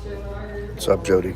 What's up, Jody?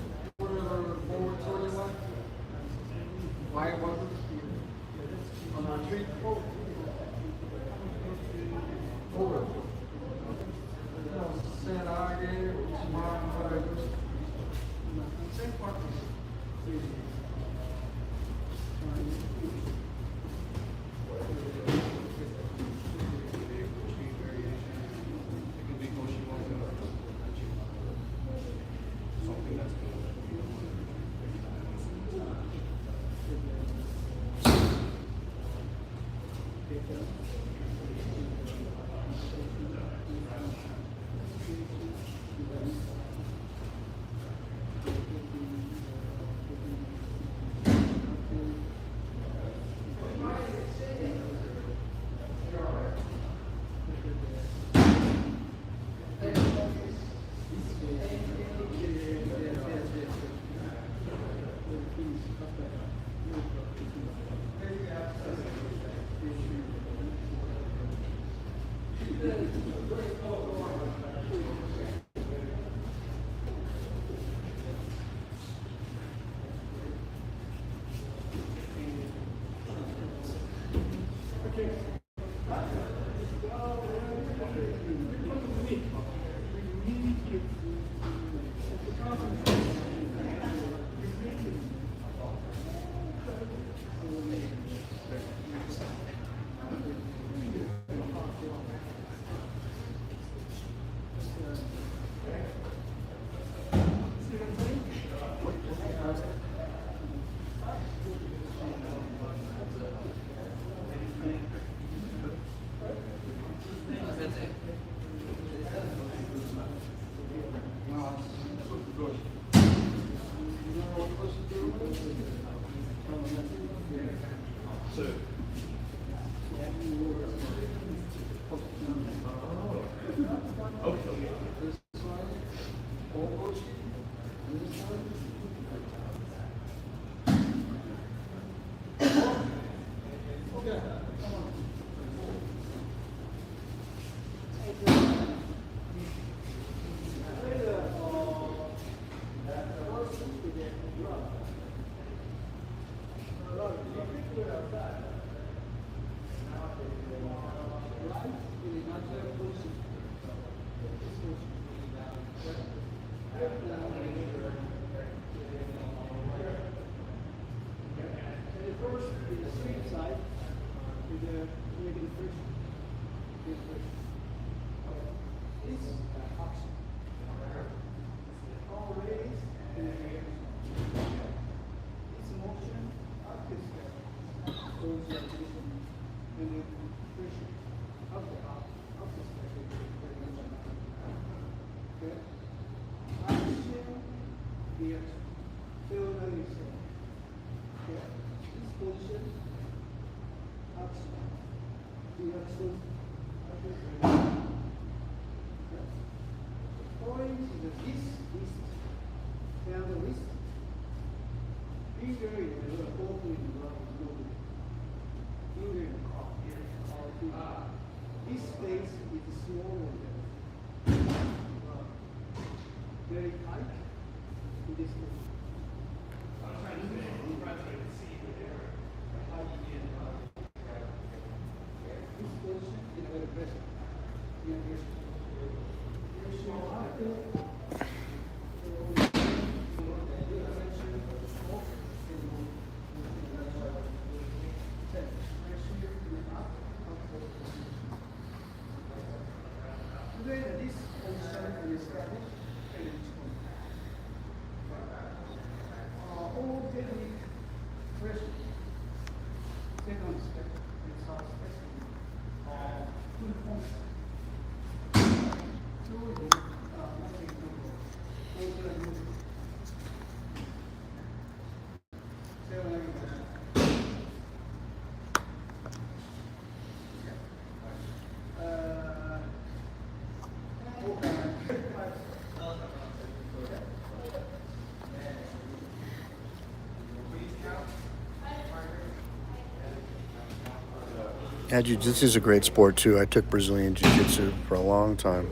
Yeah, jiu-jitsu is a great sport too. I took Brazilian jiu-jitsu for a long time.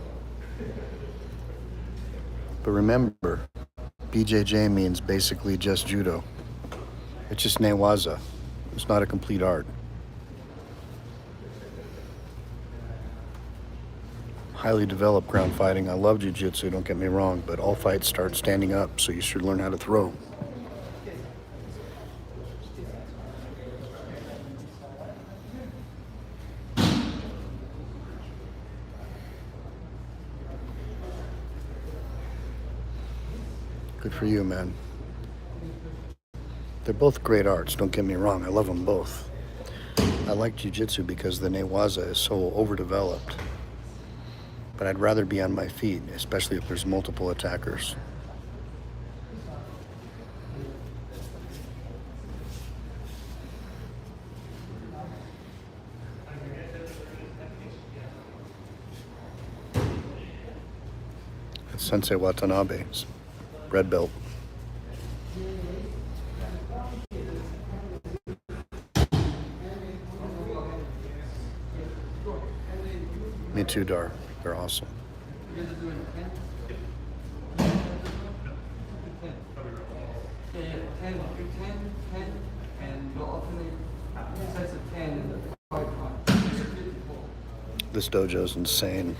But remember, BJJ means basically just judo. It's just newaza. It's not a complete art. Highly developed ground fighting. I love jiu-jitsu, don't get me wrong, but all fights start standing up, so you should learn how to throw. Good for you, man. They're both great arts, don't get me wrong. I love them both. I like jiu-jitsu because the newaza is so overdeveloped. But I'd rather be on my feet, especially if there's multiple attackers. It's Sensei Watanabe's red belt. Me too, Dar. They're awesome. This dojo is insane.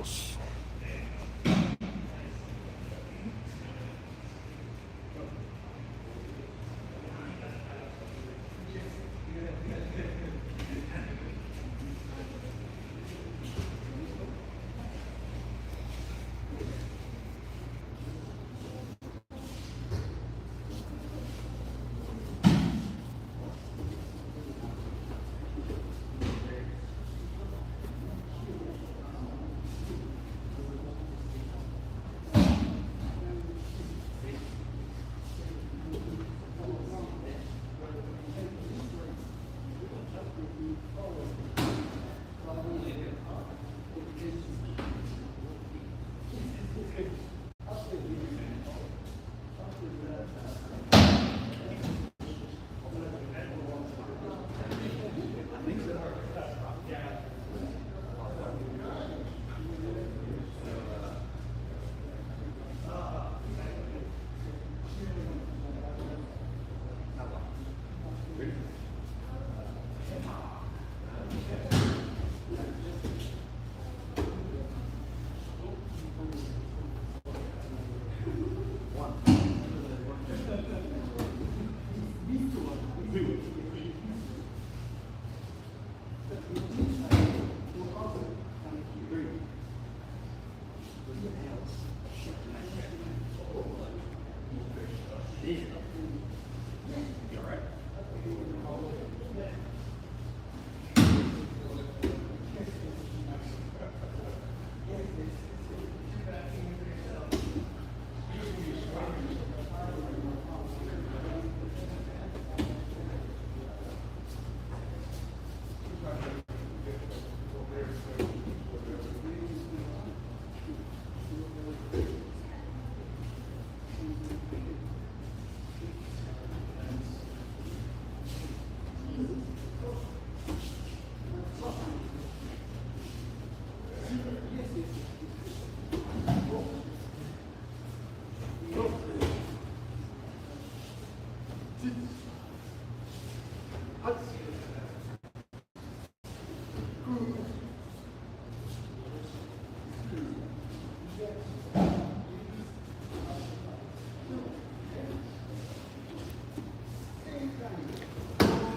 Osss.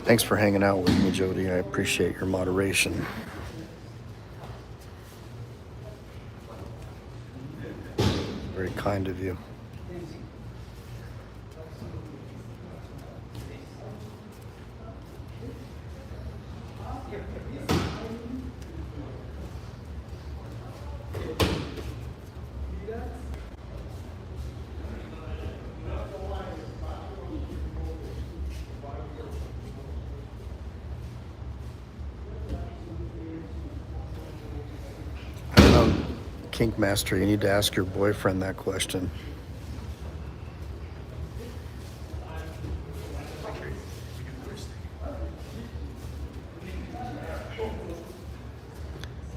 Thanks for hanging out with me, Jody. I appreciate your moderation. very kind of you. I don't know, Kink Master, you need to ask your boyfriend that question.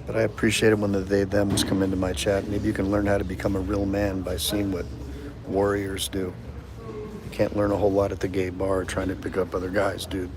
But I appreciate it when the they-thems come into my chat. Maybe you can learn how to become a real man by seeing what warriors do. You can't learn a whole lot at the gay bar trying to pick up other guys, dude.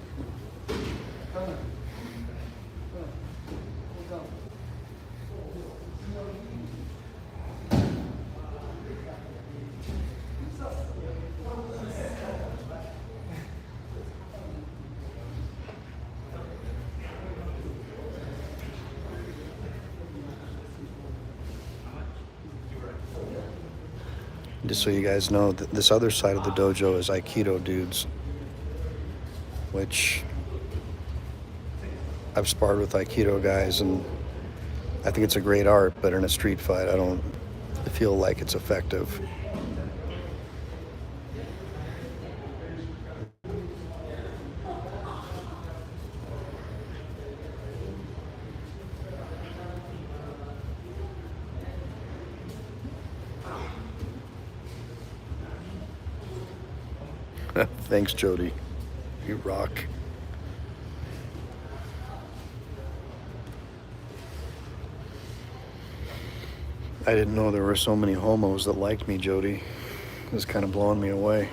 Just so you guys know, this other side of the dojo is Aikido dudes, which I've sparred with Aikido guys, and I think it's a great art, but in a street fight, I don't feel like it's effective. Thanks, Jody. You rock. I didn't know there were so many homos that liked me, Jody. It's kind of blowing me away.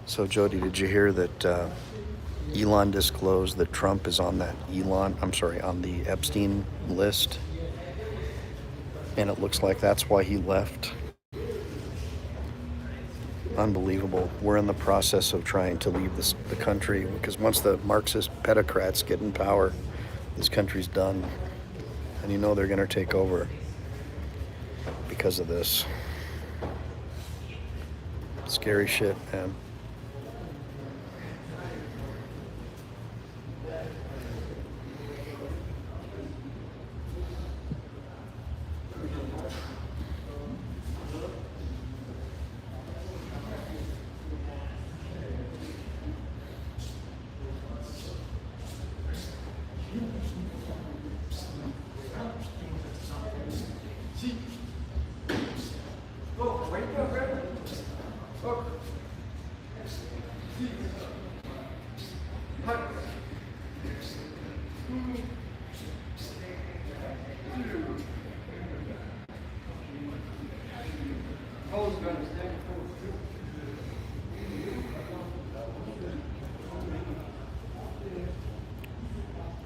So, Jody, did you hear that Elon disclosed that Trump is on that on the Epstein list? And it looks like that's why he left. Unbelievable. We're in the process of trying to leave the country, because once the Marxist pedocrats get in power, this country's done. And you know they're going to take over because of this. Scary shit, man.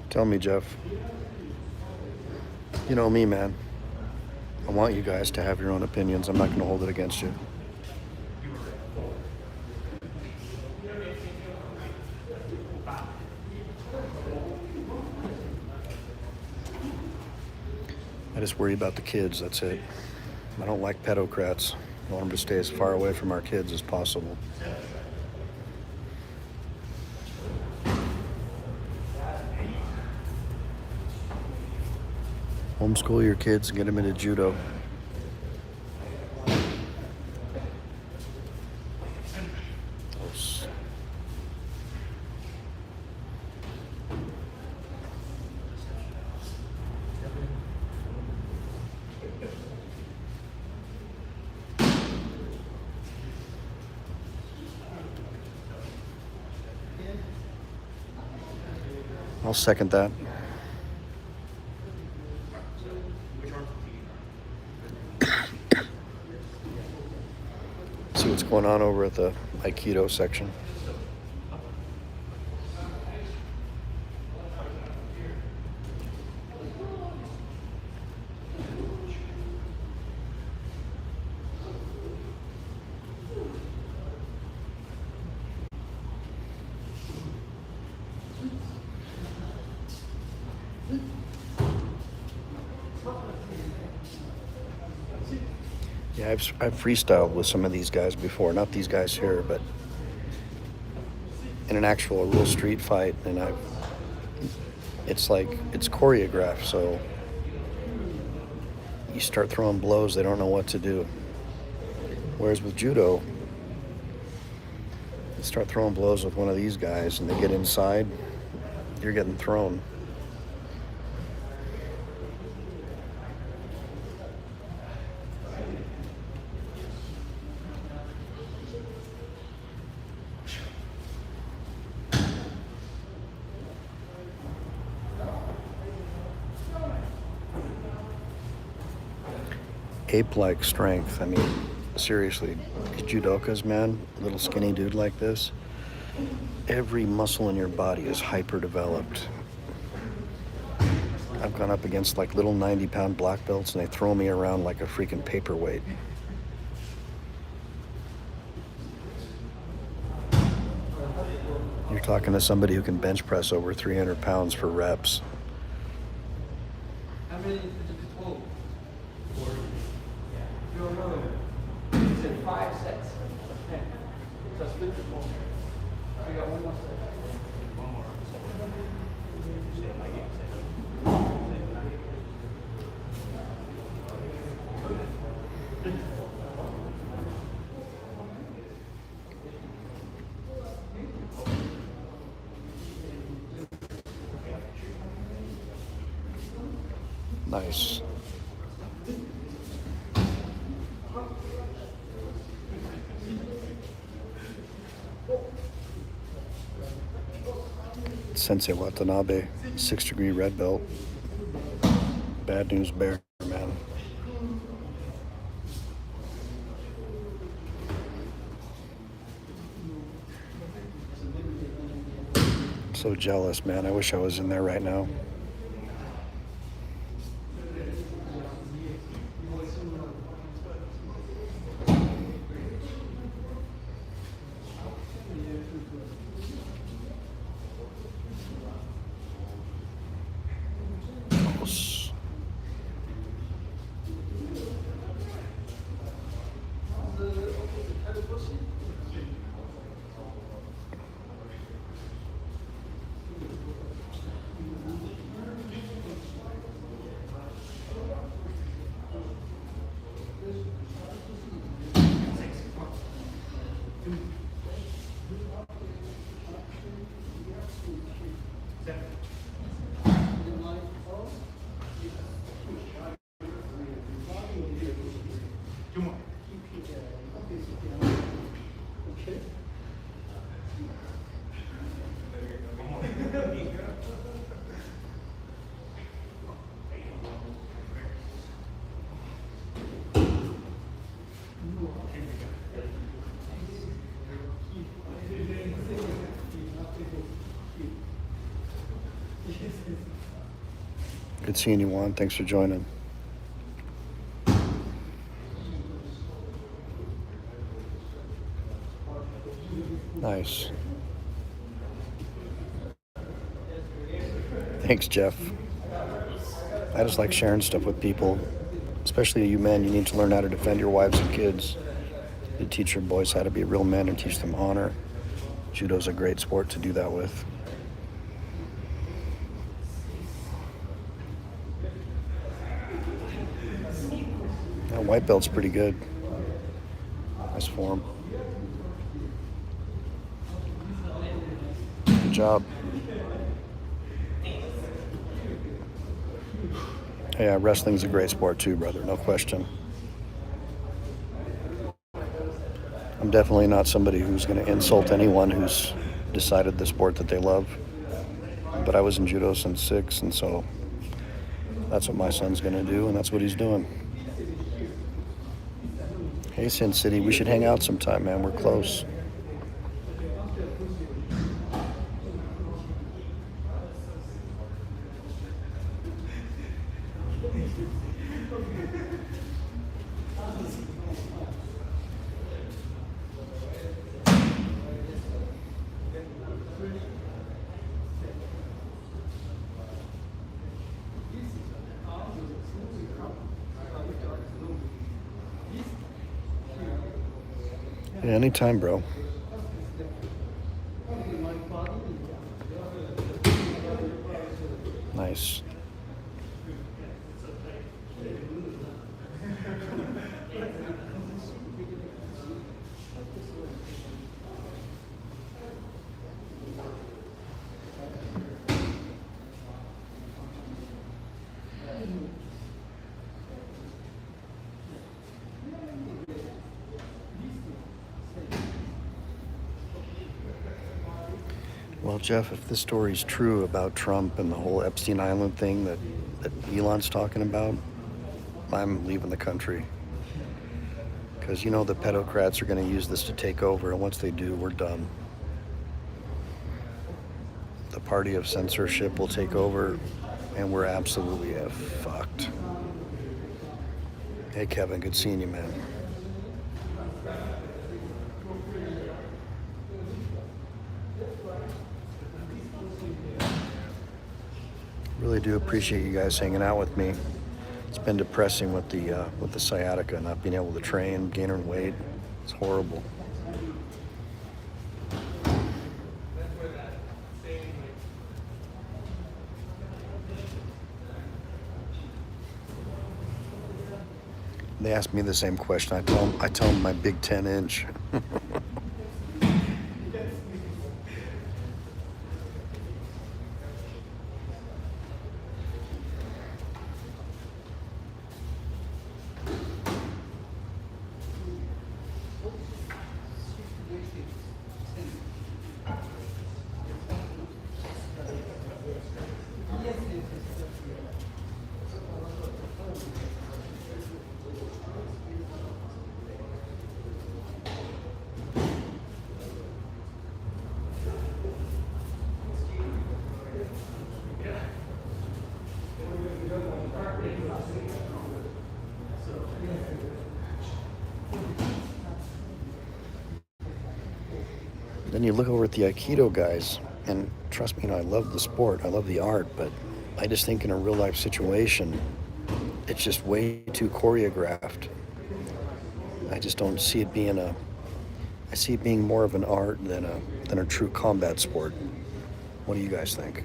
Tell me, Jeff. You know me, man. I want you guys to have your own opinions. I'm not going to hold it against you. I just worry about the kids, that's it. I don't like pedocrats. I want them to stay as far away from our kids as possible. Homeschool your kids and get them into judo. Osss. I'll second that. See what's going on over at the Aikido section. Yeah, I've freestyled with some of these guys before. Not these guys here, but in an actual real street fight, and it's choreographed, so you start throwing blows, they don't know what to do. Whereas with judo, you start throwing blows with one of these guys and they get inside, you're getting thrown. Ape-like strength. I mean, seriously, these judokas, man, a little skinny dude like this, every muscle in your body is hyper-developed. I've gone up against like little 90-pound black belts and they throw me around like a freaking paperweight. You're talking to somebody who can bench press over 300 pounds for reps. How many did you pull? 4. You don't know. You said 5 sets. Okay. So split the 4. We got one more set. One more. Nice. Sensei Watanabe, 6-degree red belt. Bad news bear, man. I'm so jealous, man. I wish I was in there right now. Osss. Good seeing you, Juan. Thanks for joining. Nice. Thanks, Jeff. I just like sharing stuff with people, especially you men. You need to learn how to defend your wives and kids. You teach your boys how to be real men and teach them honor. Judo's a great sport to do that with. That white belt's pretty good. Nice form. Good job. Yeah, wrestling's a great sport too, brother, no question. I'm definitely not somebody who's going to insult anyone who's decided the sport that they love, but I was in judo since 6, and so that's what my son's gonna do, and that's what he's doing. Hey, Sin City, we should hang out sometime, man. We're close. Yeah, anytime, bro. Nice. Well, Jeff, if this story's true about Trump and the whole Epstein Island thing that Elon's talking about, I'm leaving the country. Because you know the pedocrats are going to use this to take over, and once they do, we're done. The party of censorship will take over, and we're absolutely fucked. Hey, Kevin, good seeing you, man. Really do appreciate you guys hanging out with me. It's been depressing with the sciatica, not being able to train, gaining weight. It's horrible. They ask me the same question. I tell them my big 10-inch. Then you look over at the Aikido guys, and trust me, I love the sport, I love the art, but I just think in a real life situation, it's just way too choreographed. I just don't see it being I see it being more of an art than a true combat sport. What do you guys think?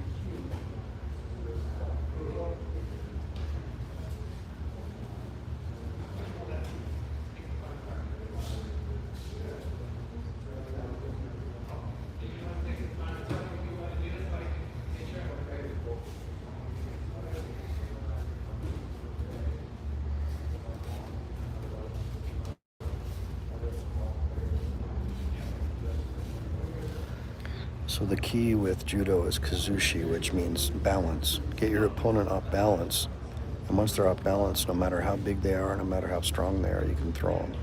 So the key with judo is kazushi, which means balance. Get your opponent off balance. And once they're off balance, no matter how big they are, no matter how strong they are, you can throw them.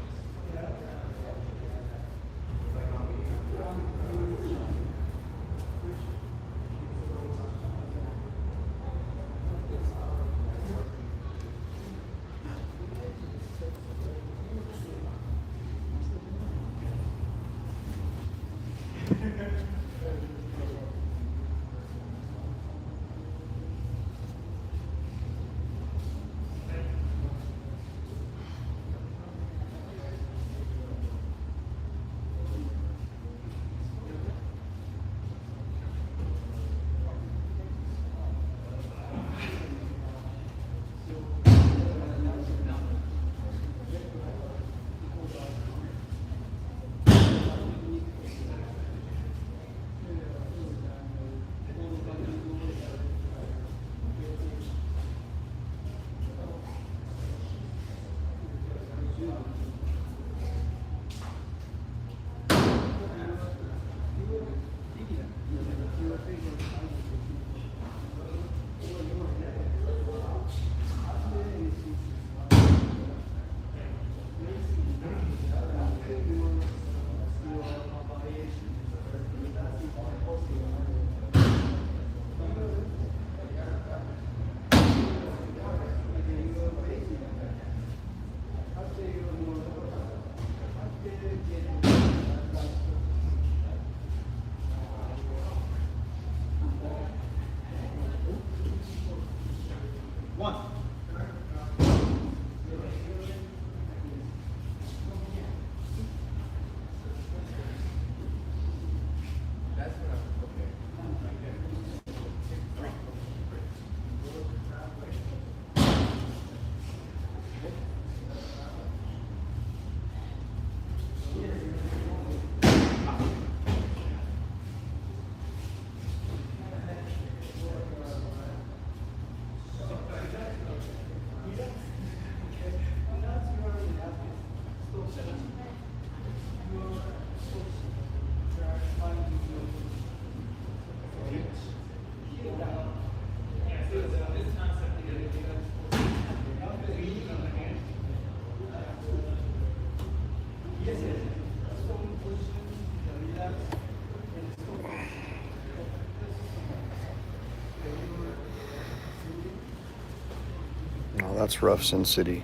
Oh, that's rough, Sin City.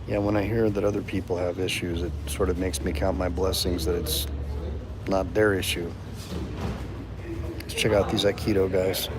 Yeah, when I hear that other people have issues, it sort of makes me count my blessings that it's not their issue. Let's check out these Aikido guys.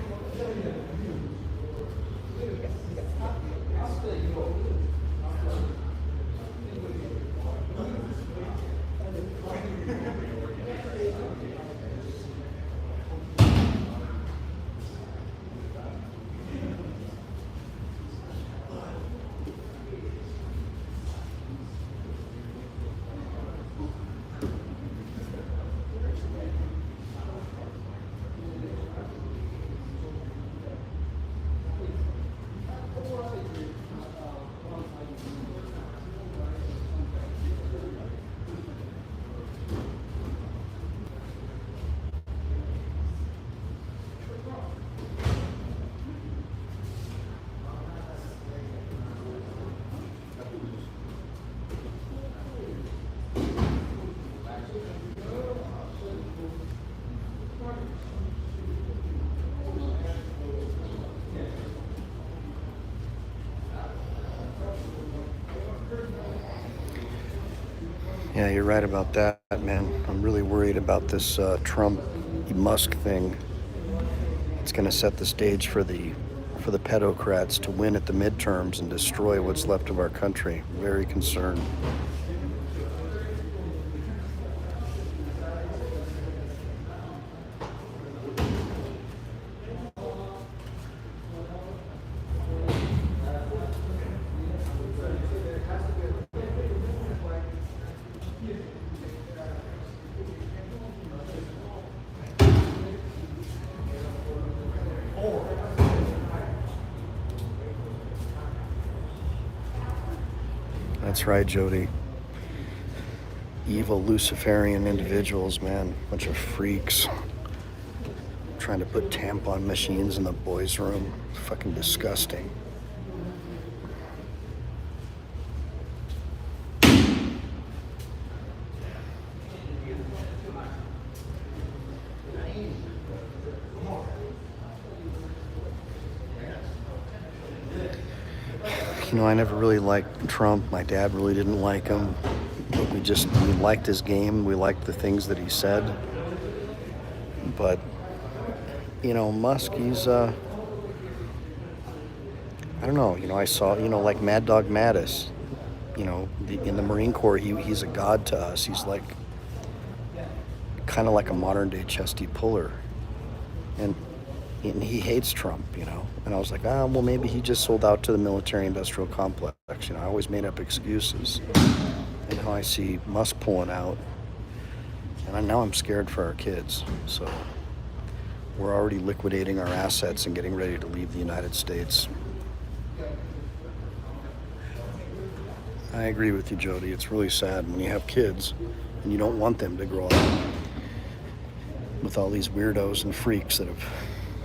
Yeah, you're right about that, man. I'm really worried about this Trump-Musk thing. It's going to set the stage for the pedocrats to win at the midterms and destroy what's left of our country. Very concerned. That's right, Jody. Evil Luciferian individuals, man. Bunch of freaks. Trying to put tampon machines in the boys' room. Fucking disgusting. You know, I never really liked Trump. My dad really didn't like him. But we liked his game. We liked the things that he said. But, you know, Musk, he's, I don't know. You know, I saw, you know, like Mad Dog Mattis, you know, in the Marine Corps, he's a god to us. He's like, kind of like a modern day Chesty Puller. And he hates Trump, you know. And I was like, well, maybe he just sold out to the military-industrial complex. You know, I always made up excuses. And now I see Musk pulling out. And now I'm scared for our kids. So we're already liquidating our assets and getting ready to leave the United States. I agree with you, Jody. It's really sad when you have kids and you don't want them to grow up with all these weirdos and freaks that have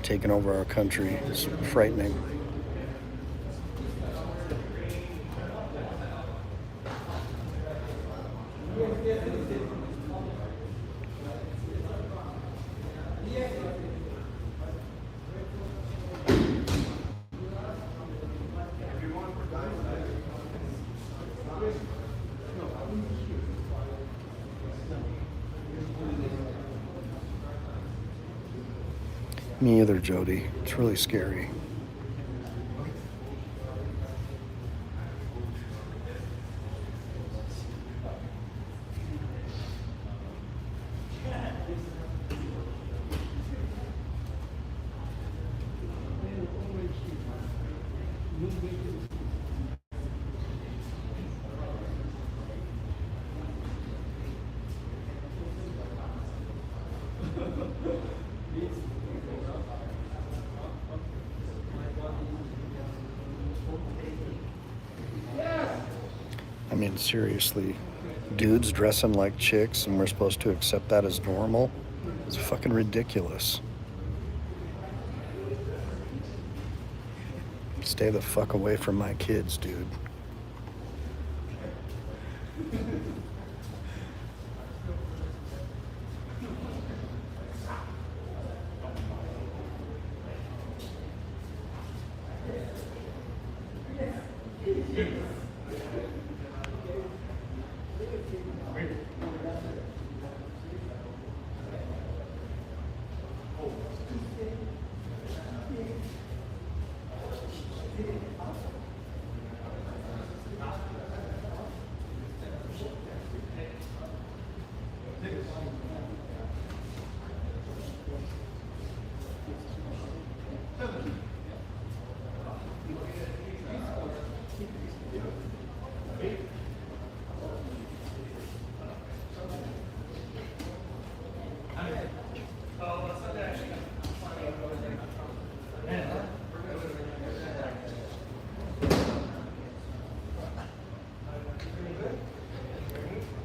taken over our country. It's frightening. Me either, Jody. It's really scary. I mean, seriously, dudes dressing like chicks and we're supposed to accept that as normal? It's fucking ridiculous. Stay the fuck away from my kids, dude.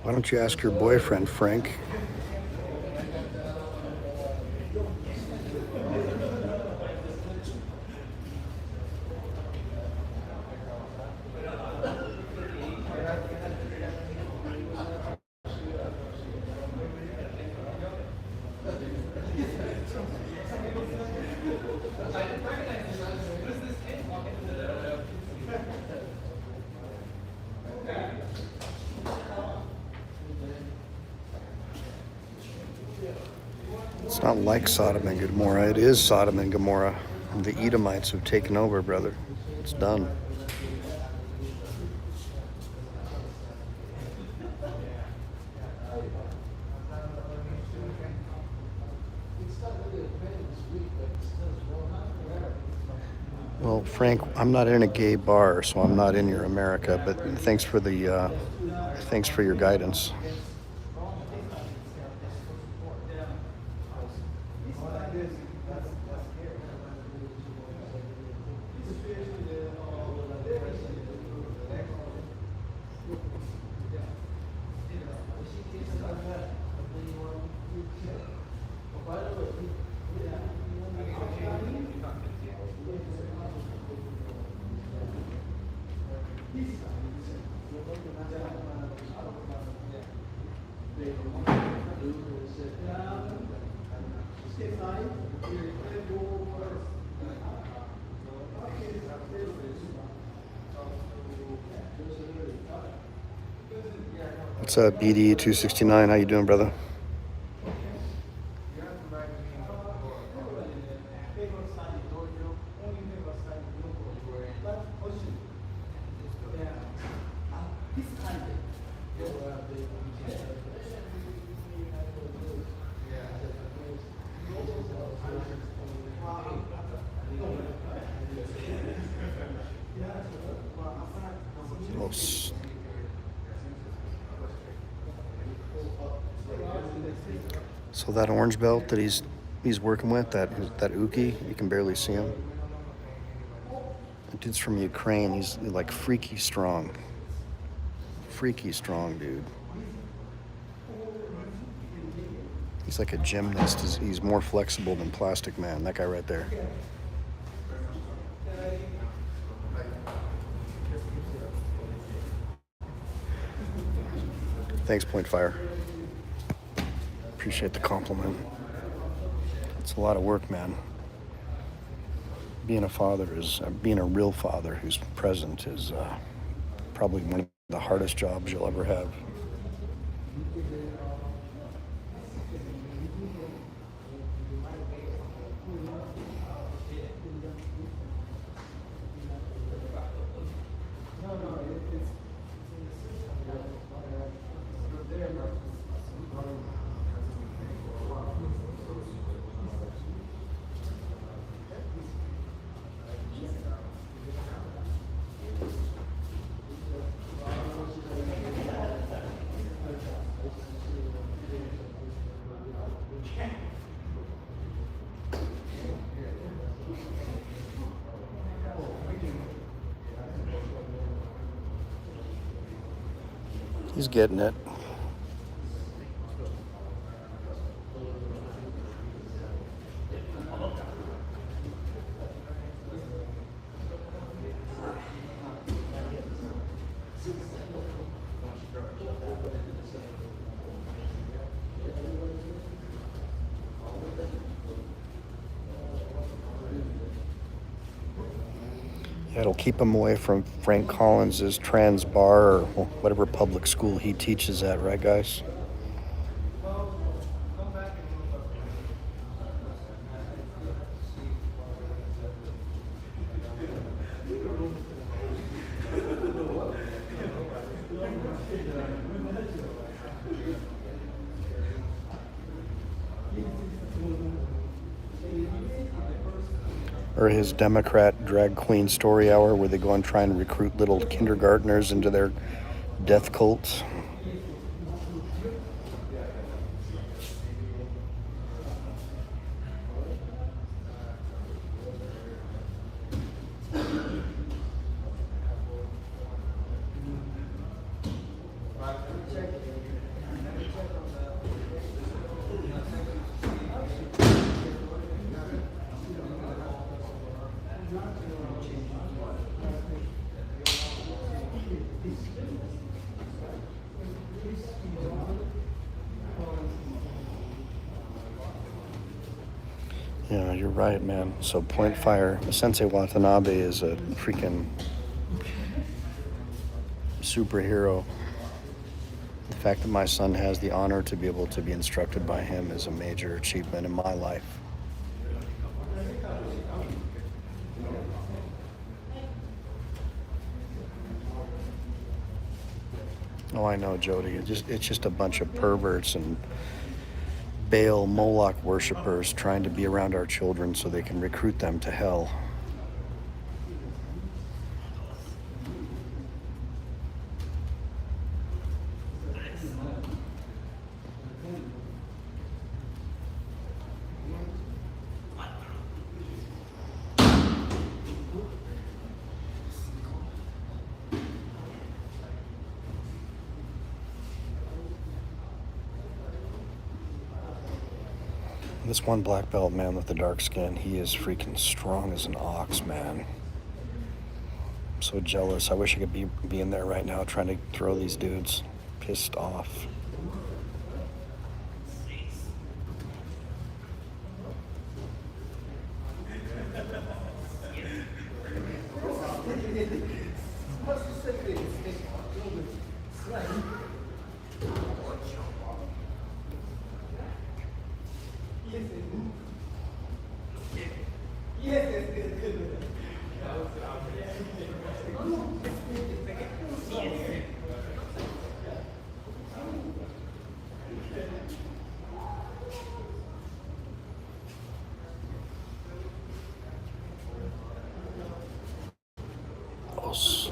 Why don't you ask your boyfriend, Frank? It's not like Sodom and Gomorrah. It is Sodom and Gomorrah. The Edomites have taken over, brother. It's done. Well, Frank, I'm not in a gay bar, so I'm not in your America. But thanks for your guidance. What's up, BD 269? How you doing, brother? Osss. So that orange belt that he's working with, that Uki, you can barely see him. That dude's from Ukraine. He's like freaky strong. Freaky strong, dude. He's like a gymnast. He's more flexible than Plastic Man. That guy right there. Thanks, Point Fire. Appreciate the compliment. It's a lot of work, man. Being a real father who's present is probably one of the hardest jobs you'll ever have. He's getting it. Yeah, it'll keep him away from Frank Collins's trans bar or whatever public school he teaches at, right, guys? Or his Democrat drag queen story hour where they go and try and recruit little kindergartners into their death cults. Yeah, you're right, man. So Point Fire, Sensei Watanabe is a freaking superhero. The fact that my son has the honor to be able to be instructed by him is a major achievement in my life. Oh, I know, Jody. It's just a bunch of perverts and Baal Moloch worshippers trying to be around our children so they can recruit them to hell. This one black belt man with the dark skin, he is freaking strong as an ox, man. I'm so jealous. I wish I could be in there right now trying to throw these dudes. Pissed off. Osss.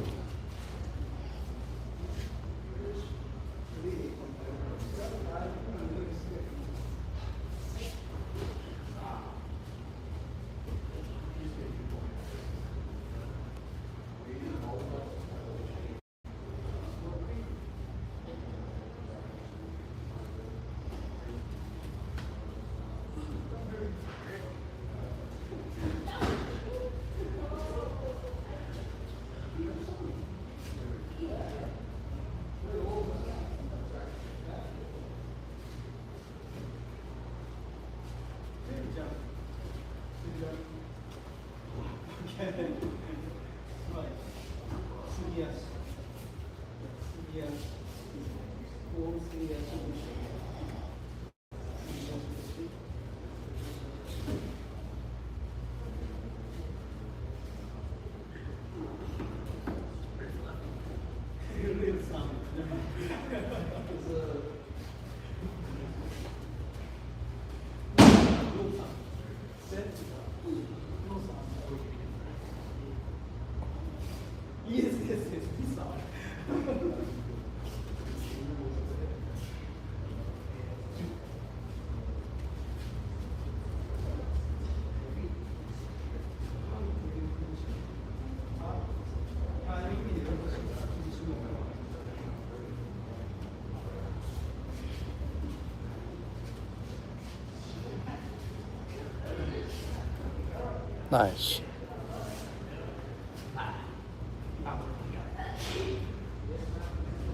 Nice.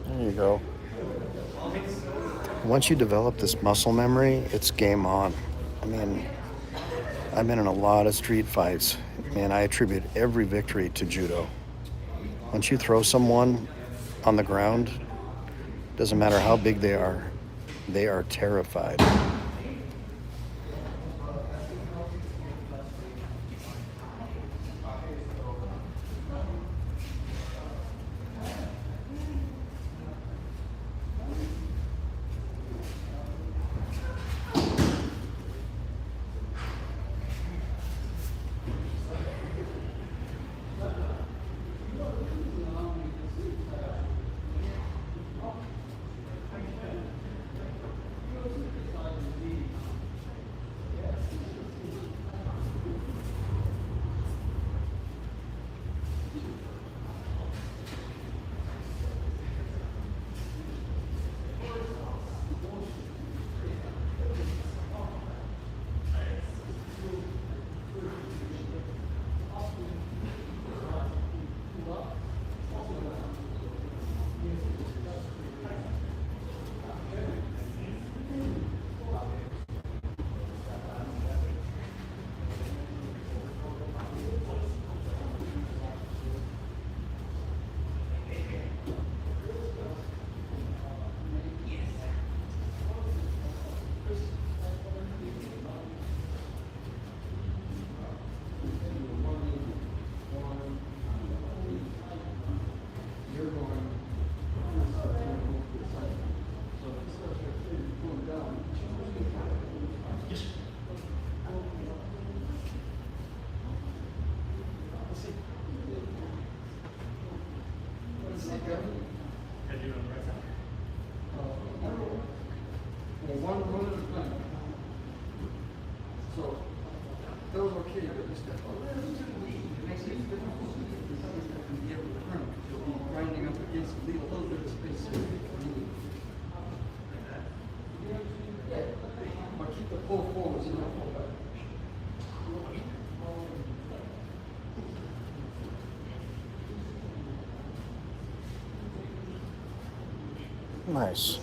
There you go. Once you develop this muscle memory, it's game on. I mean, I've been in a lot of street fights, and I attribute every victory to judo. Once you throw someone on the ground, doesn't matter how big they are terrified. One at a time. So that was okay, but this guy, it makes it difficult to be able to turn. You'll be grinding up against it, leave a little bit of space. But keep the pull forward, so not pull back. Nice. So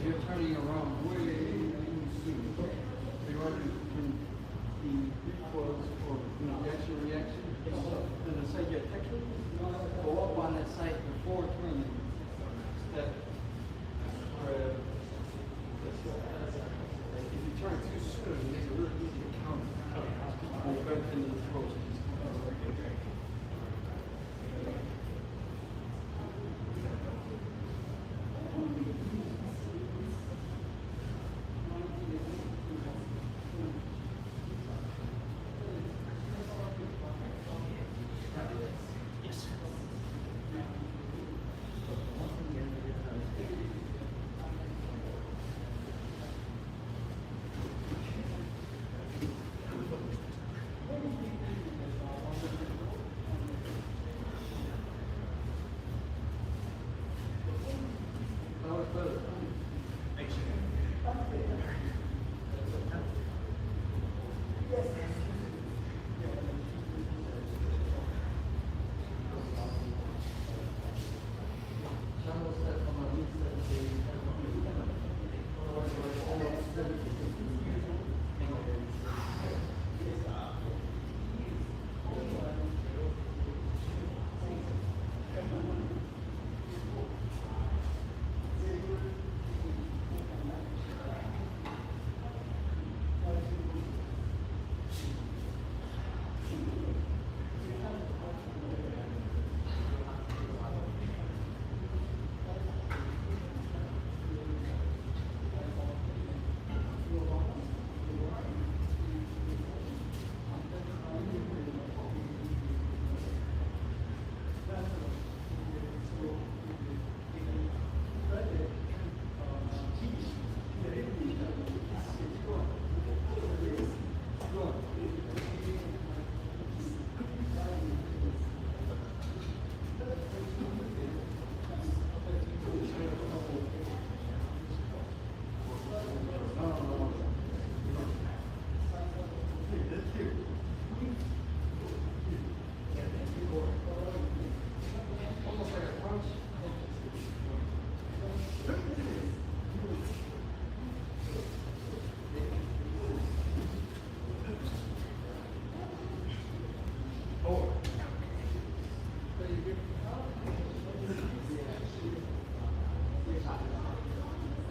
you're turning around way soon. You already when the recoils or reaction, and the side get texture, go up on that side before turning. Step. If you turn too soon, it makes it really easy to counter. Go back into the throat.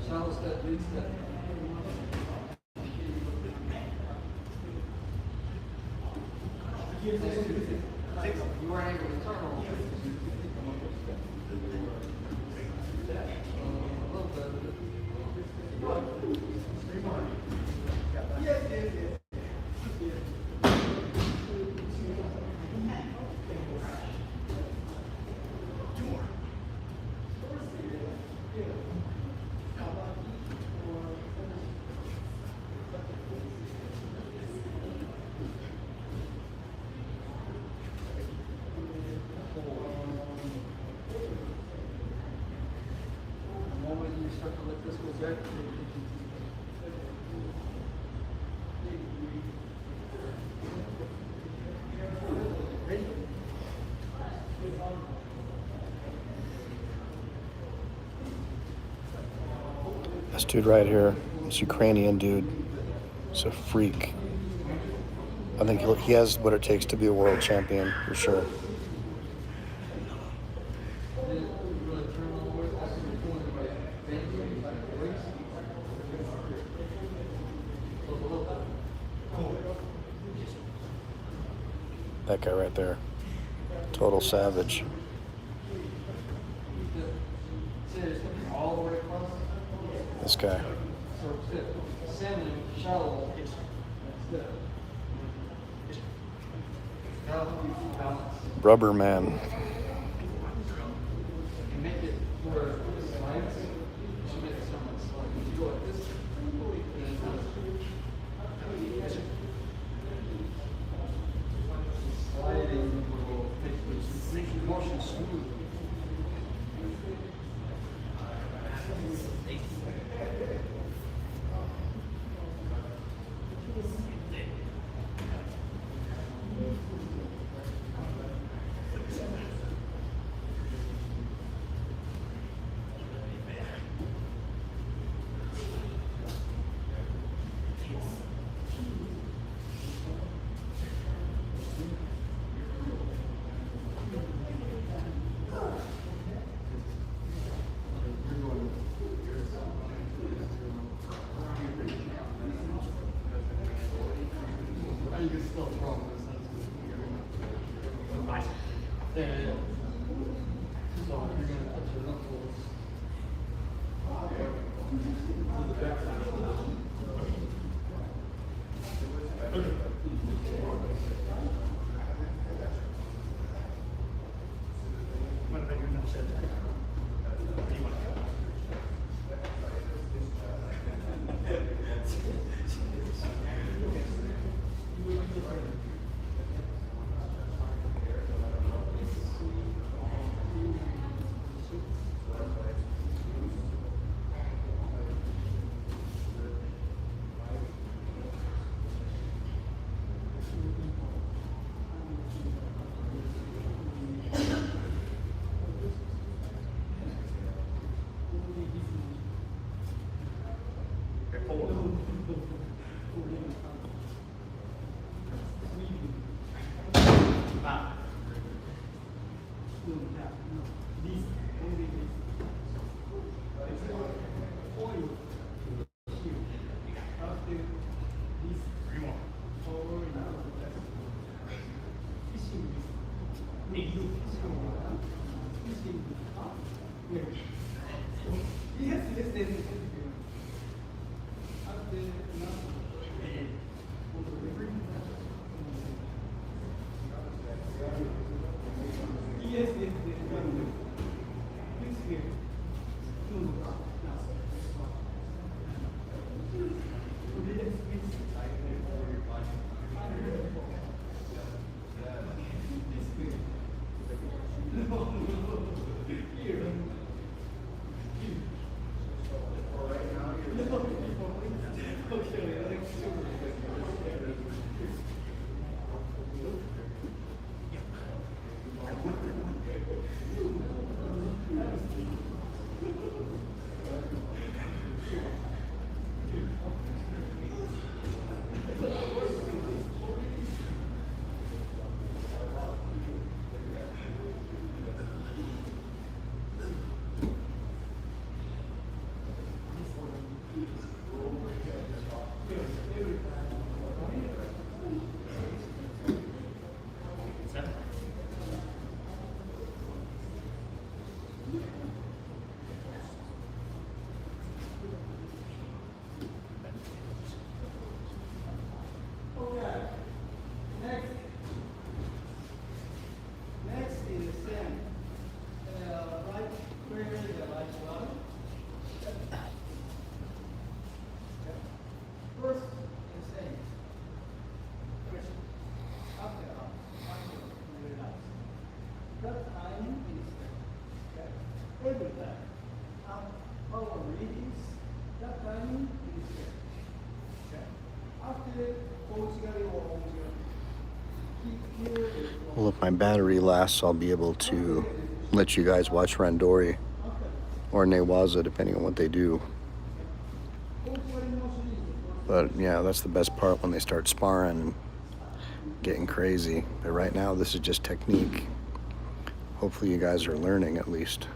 Shallow step, big step. You weren't able to turn on. A little bit. Start to let this go back. Ready? This dude right here, this Ukrainian dude, is a freak. I think he has what it takes to be a world champion, for sure. That guy right there, total savage. This guy. Salmon, shallow. Rubber man. Make it where it slides. You should make it so much slide. If you go like this, sliding will make the motion smooth. You can still throw them. Yeah, yeah. So you're going to touch your knuckles to the back side of the what about your nose? Well, if my battery lasts, I'll be able to let you guys watch Randori or Newaza, depending on what they do. But yeah, that's the best part, when they start sparring and getting crazy. But right now, this is just technique. Hopefully you guys are learning at least.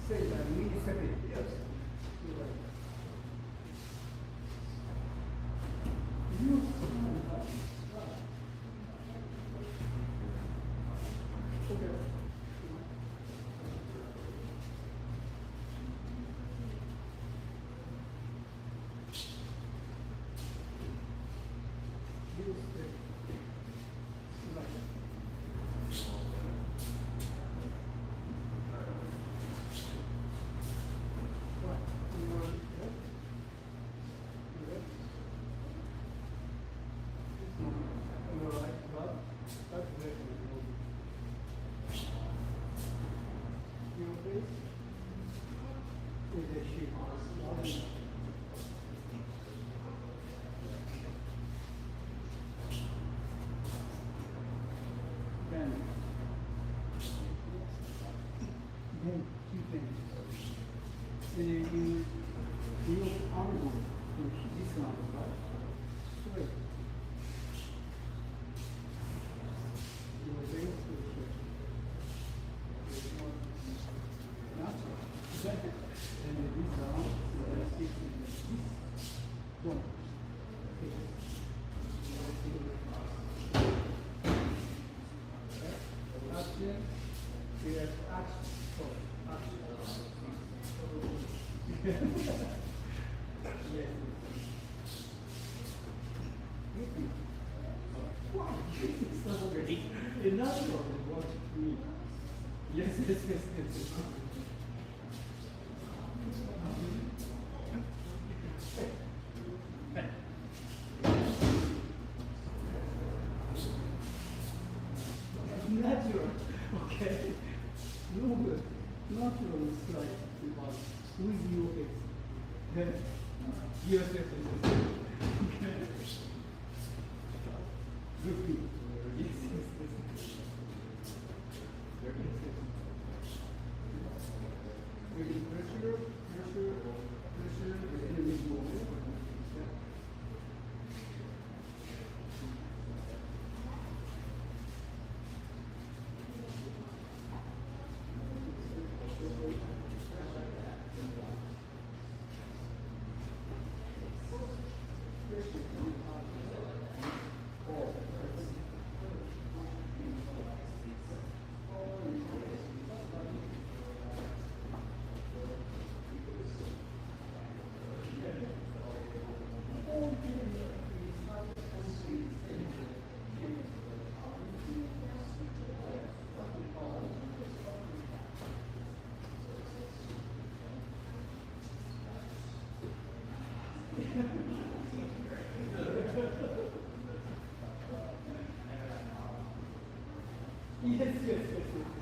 Say that, me separate. Yes. Then two things. You arm this one, right? Straight. Your base is straight. Now, second, and this arm is this. One. Action. Yes, action. Wow, it's already enough of what me. Yes, yes, yes, yes. Natural, okay. No good. Natural is like with your face. Then, yes, yes, yes. Okay. Good. Yes, yes, yes. Yes, yes. With pressure, and then we go. Yes, yes, yes, yes.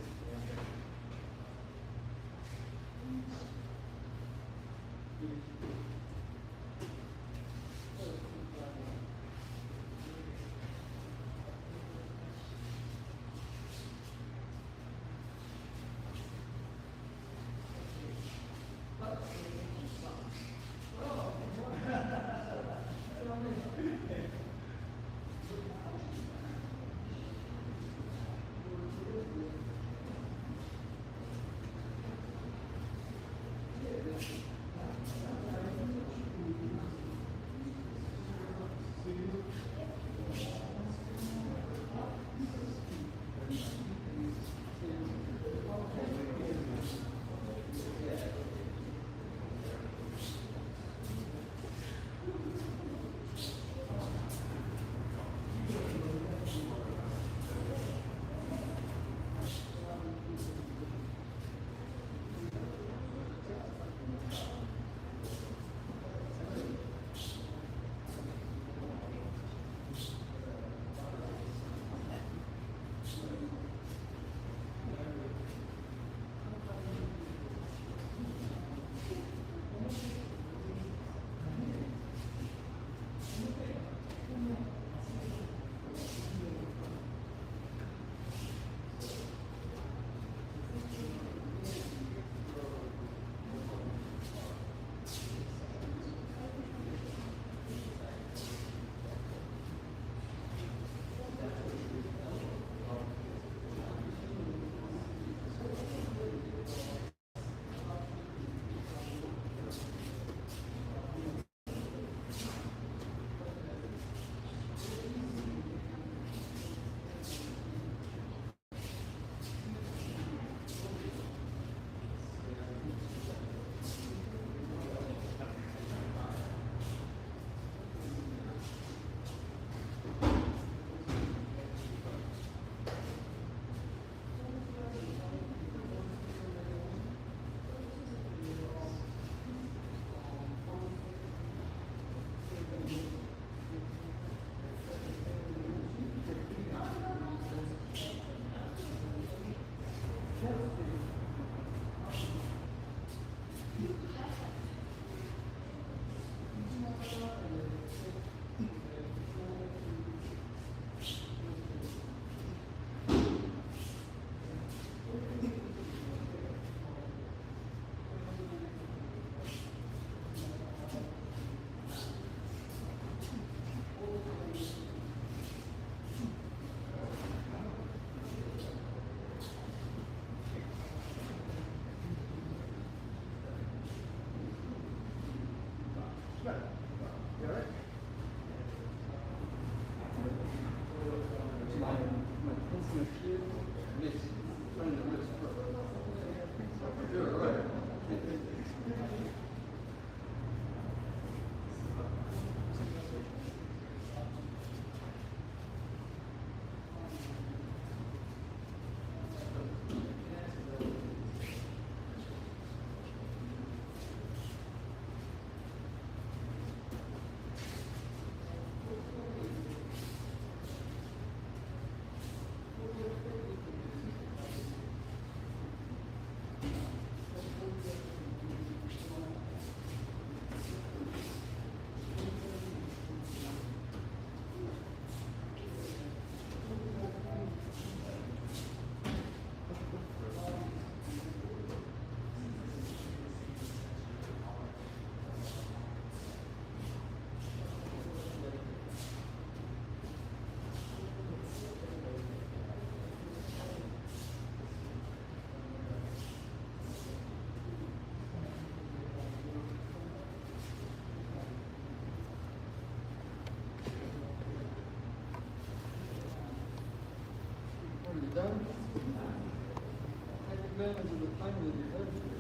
advantage of the time that you have here.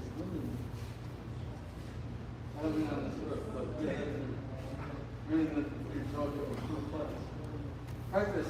I don't mean on this work, but yeah, really the Dojo is full class. Practice.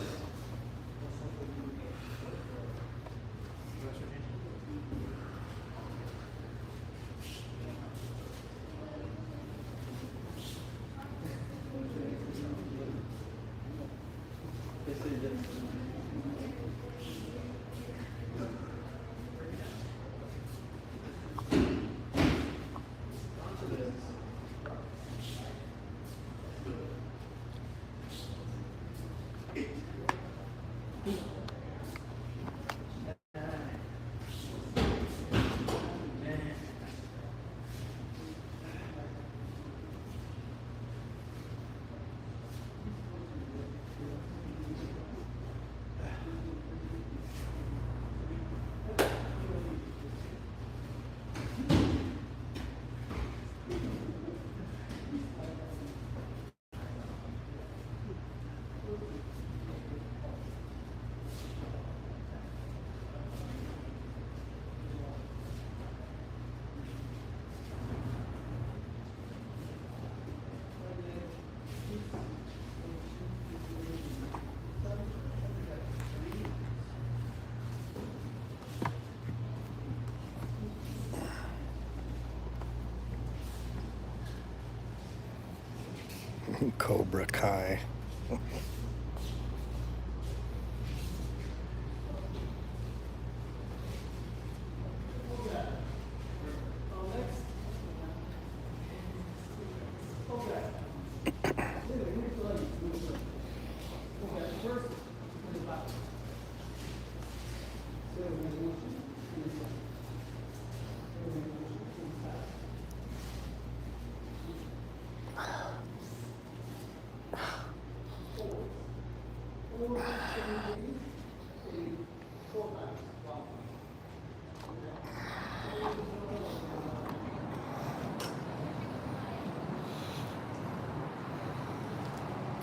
Cobra Kai.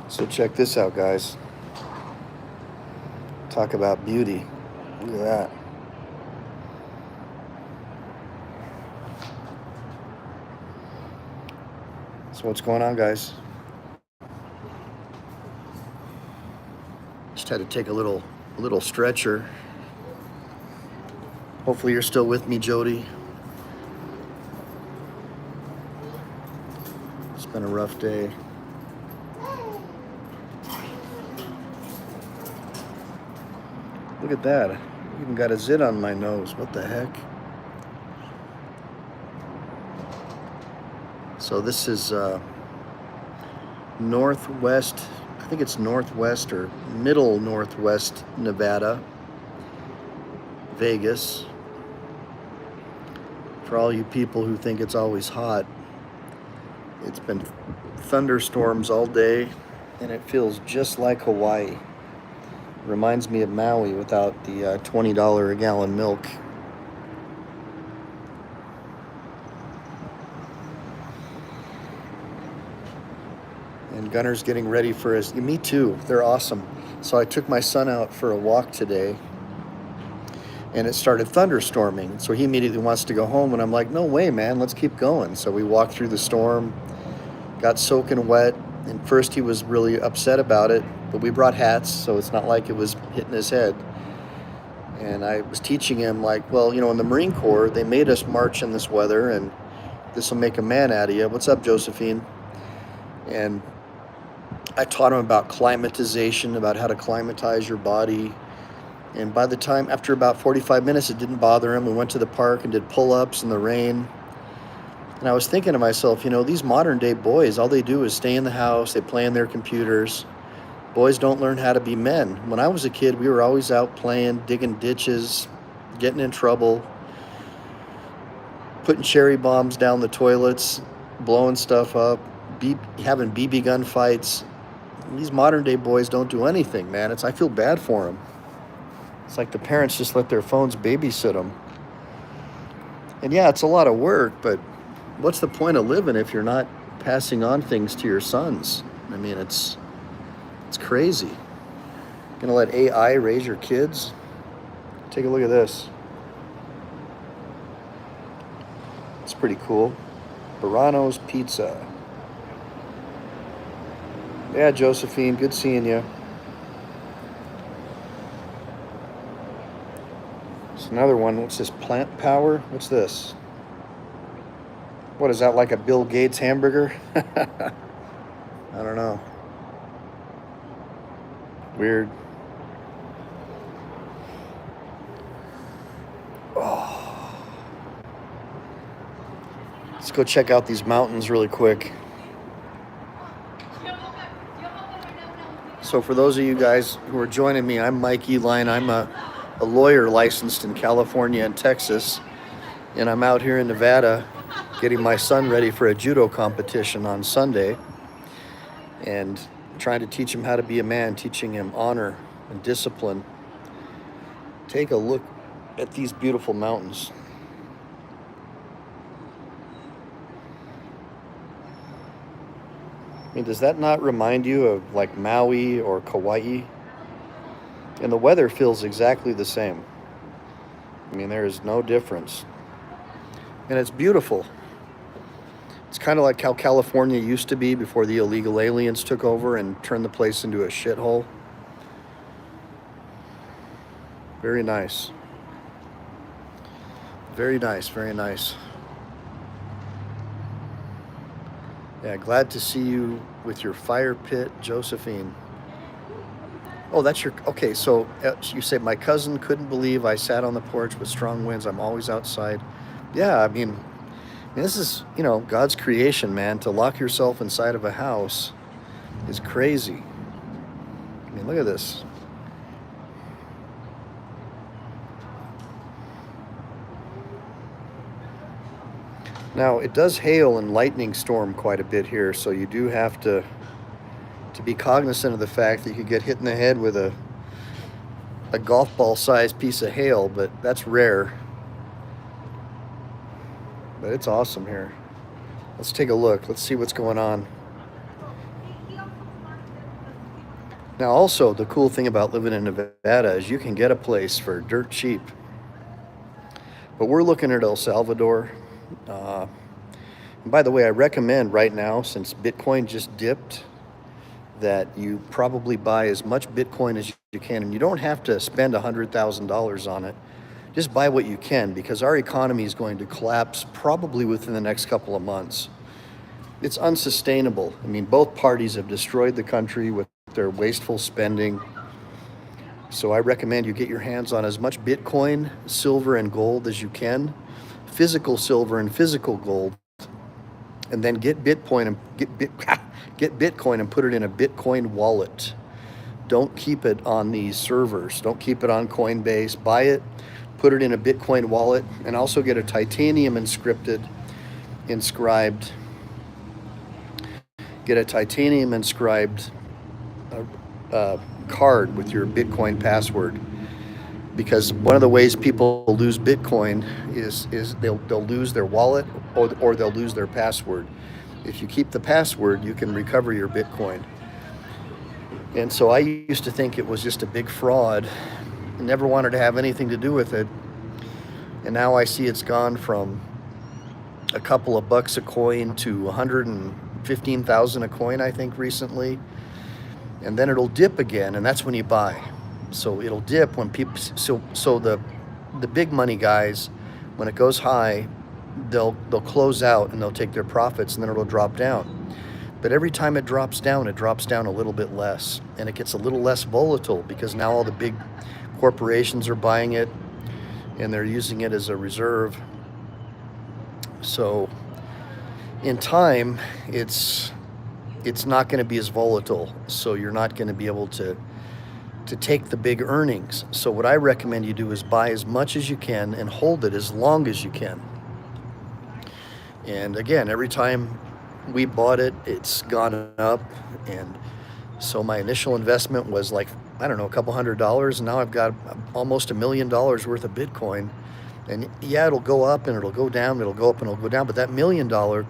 So check this out, guys. Talk about beauty. Look at that. So what's going on, guys? Just had to take a little stretcher. Hopefully you're still with me, Jody. It's been a rough day. Look at that. I even got a zit on my nose. What the heck? So this is northwest, I think it's northwest or middle northwest Nevada, Vegas. For all you people who think it's always hot, it's been thunderstorms all day and it feels just like Hawaii. Reminds me of Maui without the $20 a gallon milk. And Gunnar's getting ready for his, me too, they're awesome. So I took my son out for a walk today and it started thunderstorming. So he immediately wants to go home and I'm like, no way, man, let's keep going. So we walked through the storm, got soaking wet. And first he was really upset about it, but we brought hats, so it's not like it was hitting his head. And I was teaching him like, well, you know, in the Marine Corps, they made us march in this weather and this will make a man out of you. What's up, Josephine? And I taught him about climatization, about how to climatize your body. And by the time, after about 45 minutes, it didn't bother him. We went to the park and did pull-ups in the rain. And I was thinking to myself, you know, these modern day boys, all they do is stay in the house, they play on their computers. Boys don't learn how to be men. When I was a kid, we were always out playing, digging ditches, getting in trouble, putting cherry bombs down the toilets, blowing stuff up, having BB gun fights. These modern day boys don't do anything, man. I feel bad for them. It's like the parents just let their phones babysit them. And yeah, it's a lot of work, but what's the point of living if you're not passing on things to your sons? I mean, it's crazy. Gonna let AI raise your kids? Take a look at this. pretty cool. Barano's Pizza. Yeah, Josephine, good seeing you. It's another one. What's this? Plant Power? What's this? What is that, like a Bill Gates hamburger? I don't know. Weird. Oh. Let's go check out these mountains really quick. So for those of you guys who are joining me, I'm Mike Eline. I'm a lawyer licensed in California and Texas, and I'm out here in Nevada getting my son ready for a judo competition on Sunday and trying to teach him how to be a man, teaching him honor and discipline. Take a look at these beautiful mountains. I mean, does that not remind you of like Maui or Kauai? And the weather feels exactly the same. I mean, there is no difference. And it's beautiful. It's kind of like how California used to be before the illegal aliens took over and turned the place into a shithole. Very nice. Very nice, very nice. Yeah, glad to see you with your fire pit, Josephine. Oh, that's your, okay, so you say, my cousin couldn't believe I sat on the porch with strong winds. I'm always outside. Yeah, I mean, this is, you know, God's creation, man. To lock yourself inside of a house is crazy. I mean, look at this. Now, it does hail and lightning storm quite a bit here, so you do have to be cognizant of the fact that you could get hit in the head with a golf ball sized piece of hail, but that's rare. But it's awesome here. Let's take a look. Let's see what's going on. Now, also, the cool thing about living in Nevada is you can get a place for dirt cheap. But we're looking at El Salvador. And by the way, I recommend right now, since Bitcoin just dipped, that you probably buy as much Bitcoin as you can. And you don't have to spend $100,000 on it. Just buy what you can, because our economy is going to collapse probably within the next couple of months. It's unsustainable. I mean, both parties have destroyed the country with their wasteful spending. So I recommend you get your hands on as much Bitcoin, silver, and gold as you can, physical silver and physical gold, and then get Bitcoin and get Bitcoin and put it in a Bitcoin wallet. Don't keep it on these servers. Don't keep it on Coinbase. Buy it, put it in a Bitcoin wallet, and also get a titanium inscribed card with your Bitcoin password. Because one of the ways people lose Bitcoin is they'll lose their wallet or they'll lose their password. If you keep the password, you can recover your Bitcoin. And so I used to think it was just a big fraud. I never wanted to have anything to do with it. And now I see it's gone from a couple of bucks a coin to 115,000 a coin, I think, recently. And then it'll dip again, and that's when you buy. So it'll dip when people, so the big money guys, when it goes high, they'll close out and they'll take their profits, and then it'll drop down. But every time it drops down a little bit less, and it gets a little less volatile because now all the big corporations are buying it and they're using it as a reserve. So in time, it's not going to be as volatile, so you're not going to be able to take the big earnings. So what I recommend you do is buy as much as you can and hold it as long as you can. And again, every time we bought it, it's gone up. And so my initial investment was like, I don't know, a couple $100s. And now I've got almost $1 million worth of Bitcoin. And yeah, it'll go up and it'll go down, it'll go up and it'll go down. But that $1 million worth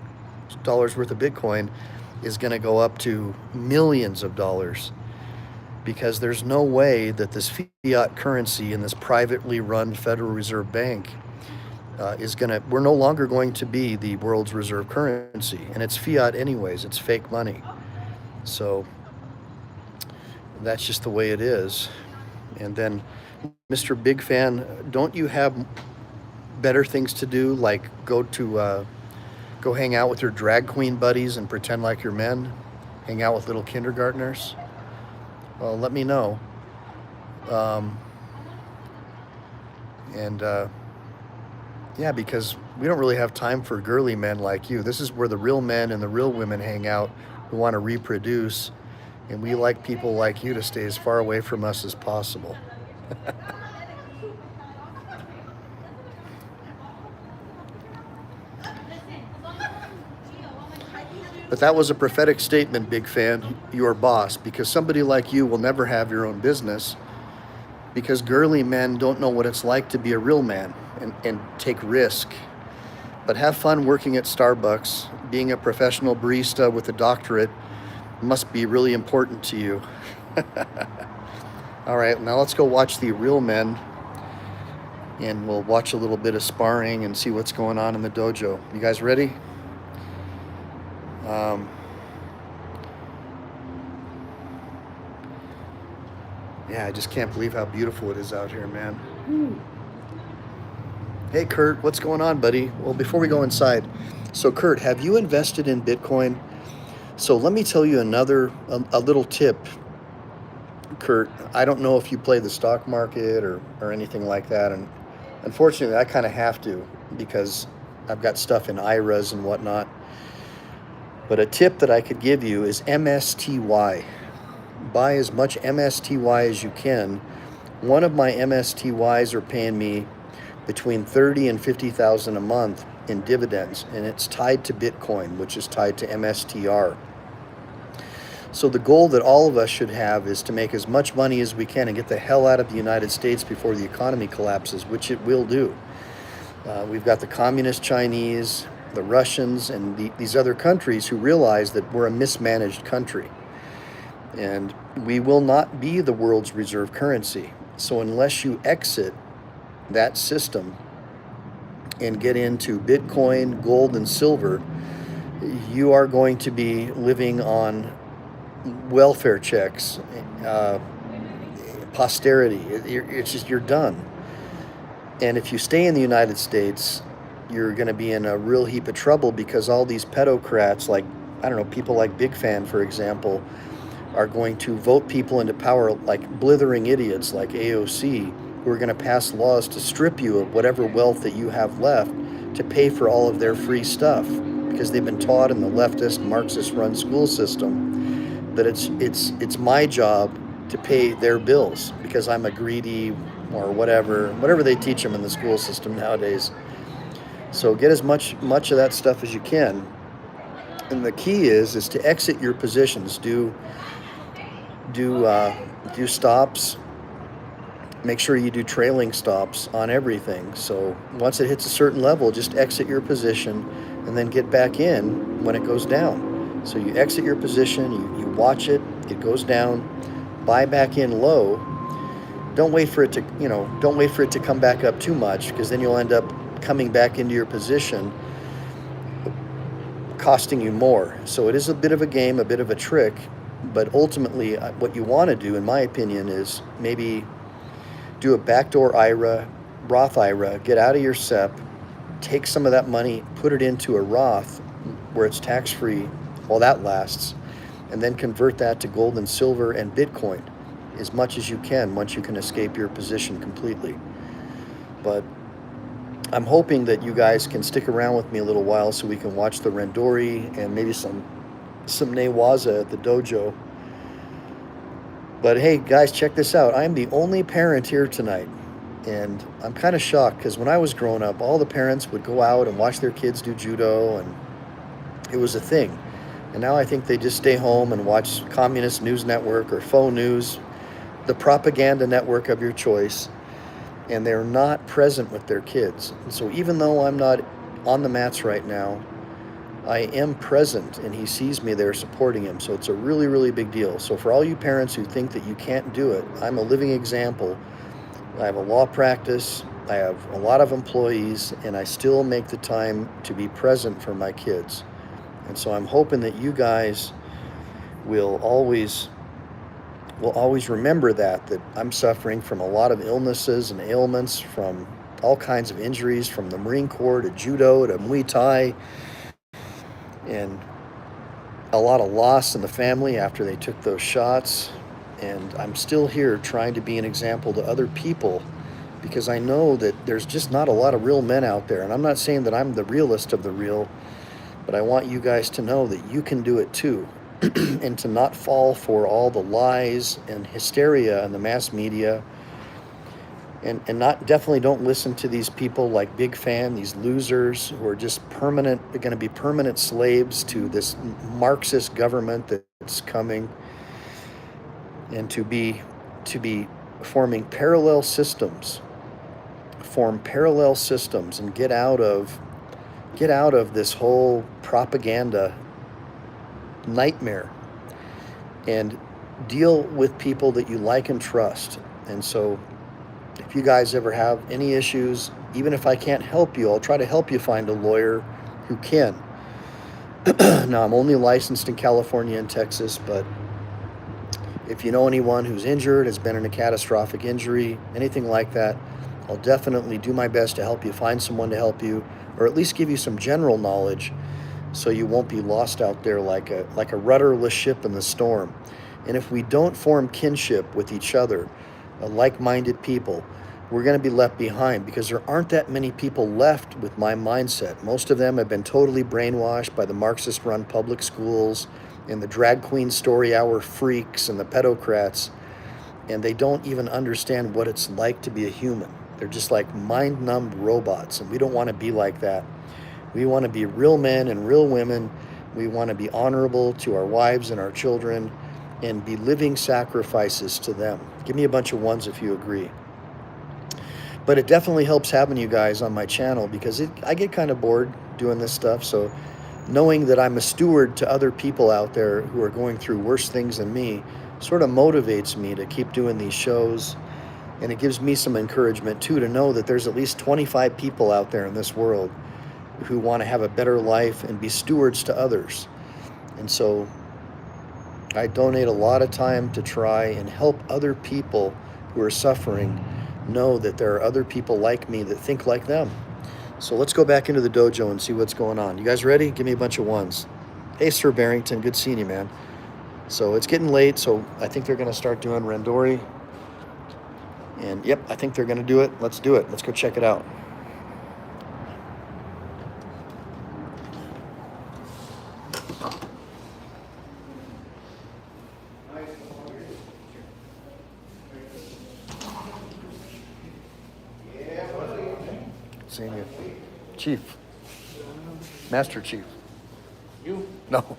of Bitcoin is going to go up to millions of dollars, because there's no way that this fiat currency in this privately run Federal Reserve Bank we're no longer going to be the world's reserve currency, and it's fiat anyways. It's fake money. So that's just the way it is. And then, Mr. Big Fan, don't you have better things to do, like go hang out with your drag queen buddies and pretend like you're men, hang out with little kindergartners? Well, let me know. Yeah, because we don't really have time for girly men like you. This is where the real men and the real women hang out who want to reproduce, and we like people like you to stay as far away from us as possible. But that was a prophetic statement, Big Fan, your boss, because somebody like you will never have your own business, because girly men don't know what it's like to be a real man and take risk. But have fun working at Starbucks. Being a professional barista with a doctorate must be really important to you. All right, now let's go watch the real men, and we'll watch a little bit of sparring and see what's going on in the dojo. You guys ready? Yeah, I just can't believe how beautiful it is out here, man. Hey, Kurt, what's going on, buddy? Well, before we go inside, so Kurt, have you invested in Bitcoin? So let me tell you a little tip, Kurt. I don't know if you play the stock market or anything like that, and unfortunately, I kind of have to because I've got stuff in IRAs and whatnot. But a tip that I could give you is MSTY. Buy as much MSTY as you can. One of my MSTYs are paying me between 30 and 50,000 a month in dividends, and it's tied to Bitcoin, which is tied to MSTR. So the goal that all of us should have is to make as much money as we can and get the hell out of the United States before the economy collapses, which it will do. We've got the communist Chinese, the Russians, and these other countries who realize that we're a mismanaged country. And we will not be the world's reserve currency. So unless you exit that system and get into Bitcoin, gold, and silver, you are going to be living on welfare checks, posterity. It's just, you're done. And if you stay in the United States, you're going to be in a real heap of trouble, because all these pedocrats, like, I don't know, people like Big Fan, for example, are going to vote people into power like blithering idiots like AOC, who are going to pass laws to strip you of whatever wealth that you have left to pay for all of their free stuff, because they've been taught in the leftist Marxist-run school system that it's my job to pay their bills because I'm a greedy or whatever they teach them in the school system nowadays. So get as much of that stuff as you can, and the key is to exit your positions. Do stops. Make sure you do trailing stops on everything. So once it hits a certain level, just exit your position and then get back in when it goes down. So you exit your position, you watch it goes down, buy back in low. Don't wait for it to come back up too much, because then you'll end up coming back into your position costing you more. So it is a bit of a game, a bit of a trick. But ultimately, what you want to do, in my opinion, is maybe do a backdoor IRA, Roth IRA, get out of your SEP, take some of that money, put it into a Roth where it's tax-free while that lasts, and then convert that to gold and silver and Bitcoin as much as you can once you can escape your position completely. But I'm hoping that you guys can stick around with me a little while so we can watch the Randori and maybe some Newaza at the dojo. But hey, guys, check this out. I'm the only parent here tonight, and I'm kind of shocked, because when I was growing up, all the parents would go out and watch their kids do judo, and it was a thing. And now I think they just stay home and watch Communist News Network or Faux News, the propaganda network of your choice, and they're not present with their kids. And so even though I'm not on the mats right now, I am present, and he sees me there supporting him. So it's a really, really big deal. So for all you parents who think that you can't do it, I'm a living example. I have a law practice. I have a lot of employees, and I still make the time to be present for my kids. And so I'm hoping that you guys will always remember that I'm suffering from a lot of illnesses and ailments, from all kinds of injuries, from the Marine Corps to Judo to Muay Thai, and a lot of loss in the family after they took those shots. And I'm still here trying to be an example to other people, because I know that there's just not a lot of real men out there. And I'm not saying that I'm the realest of the real, but I want you guys to know that you can do it too. And to not fall for all the lies and hysteria in the mass media, and not definitely don't listen to these people like Big Fan, these losers who are just permanent, they're going to be permanent slaves to this Marxist government that's coming, and to be forming parallel systems, form parallel systems, and get out of this whole propaganda nightmare, and deal with people that you like and trust. And so if you guys ever have any issues, even if I can't help you, I'll try to help you find a lawyer who can. Now, I'm only licensed in California and Texas, but if you know anyone who's injured, has been in a catastrophic injury, anything like that, I'll definitely do my best to help you find someone to help you, or at least give you some general knowledge, so you won't be lost out there like a rudderless ship in the storm. And if we don't form kinship with each other, like-minded people, we're going to be left behind, because there aren't that many people left with my mindset. Most of them have been totally brainwashed by the Marxist-run public schools and the drag queen story hour freaks and the pedocrats, and they don't even understand what it's like to be a human. They're just like mind-numbed robots, and we don't want to be like that. We want to be real men and real women. We want to be honorable to our wives and our children, and be living sacrifices to them. Give me a bunch of ones if you agree. But it definitely helps having you guys on my channel, because I get kind of bored doing this stuff. So knowing that I'm a steward to other people out there who are going through worse things than me sort of motivates me to keep doing these shows. And it gives me some encouragement too, to know that there's at least 25 people out there in this world who want to have a better life and be stewards to others. And so I donate a lot of time to try and help other people who are suffering know that there are other people like me that think like them. So let's go back into the dojo and see what's going on. You guys ready? Give me a bunch of ones. Hey, Sir Barrington, good seeing you, man. So it's getting late, so I think they're going to start doing Randori. And yep, I think they're going to do it. Let's do it. Let's go check it out. Seeing you. Chief. Master Chief. You? No.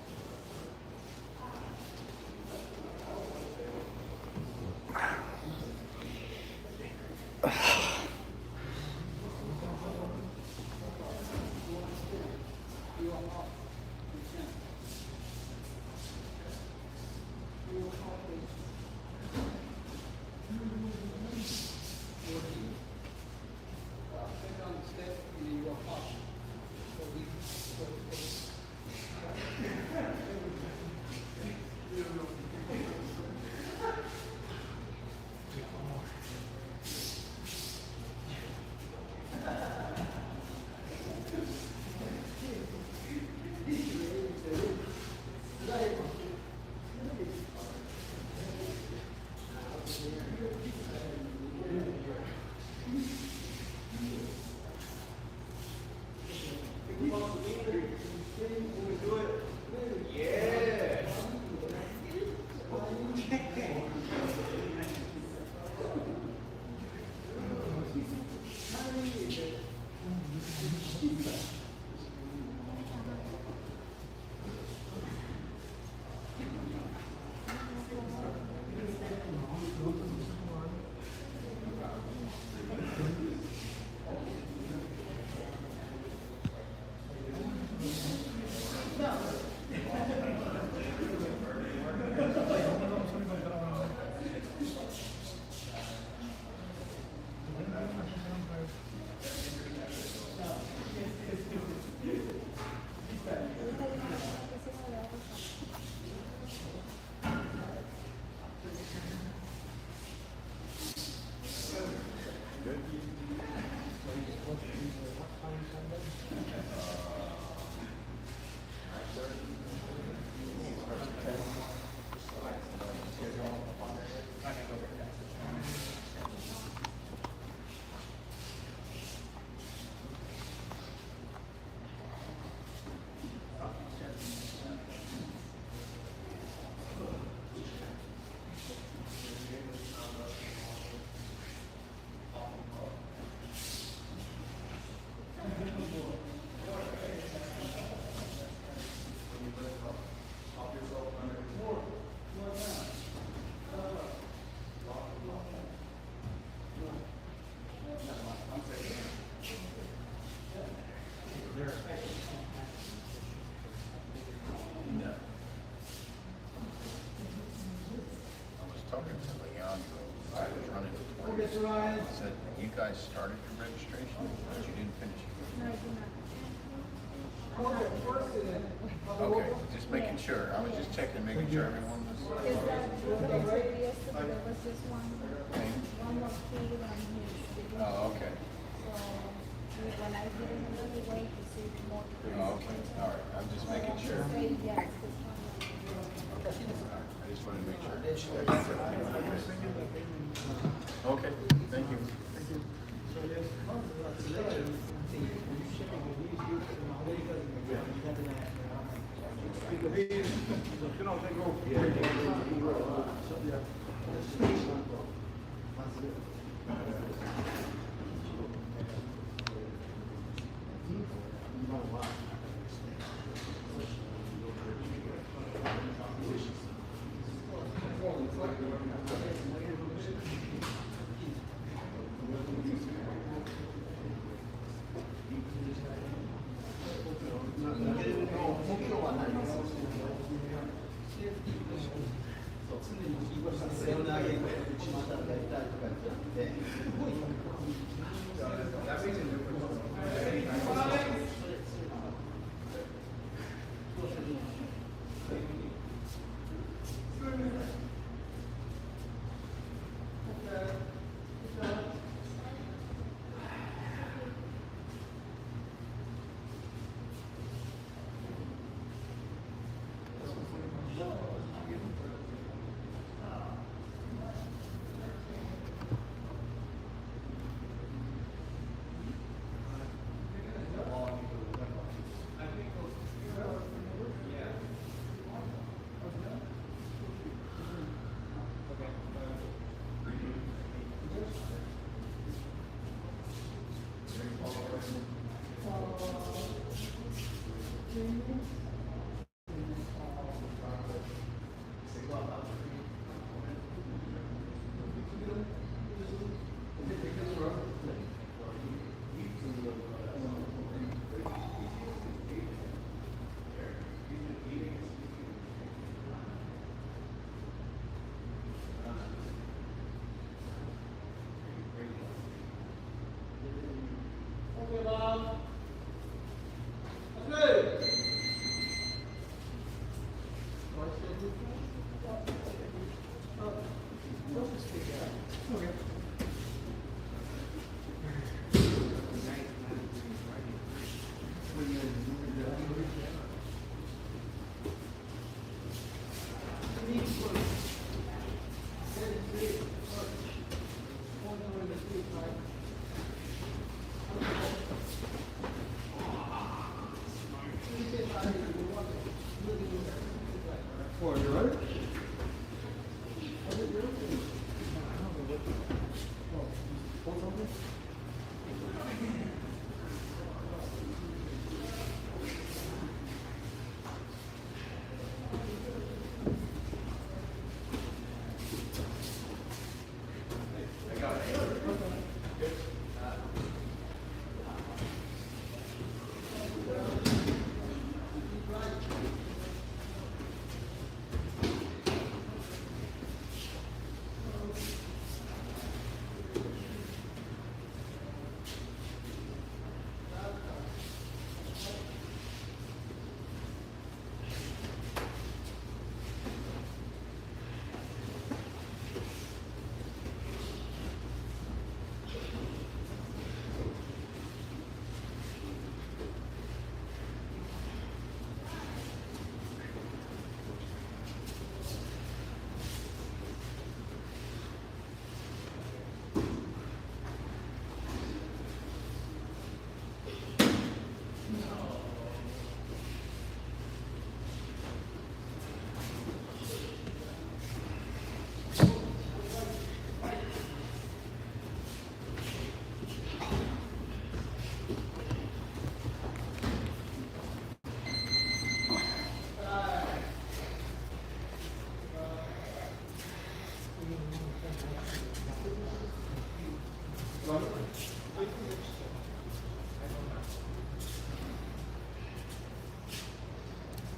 you guys started your registration, but you didn't finish it. No, I do not. Okay, just making sure. I was just checking, making sure everyone was. Is that yesterday? There was just one Okay. more kid on his degree. Oh, okay. So when I did it another way, he said more. Oh, okay. All right. I'm just making sure. All right. Yes, this one. I just wanted to make sure. Okay. Thank you.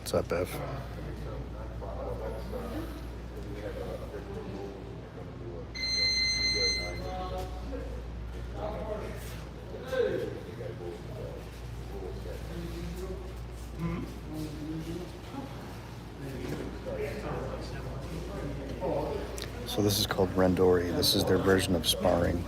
What's up, Bev? So this is called Randori. This is their version of sparring.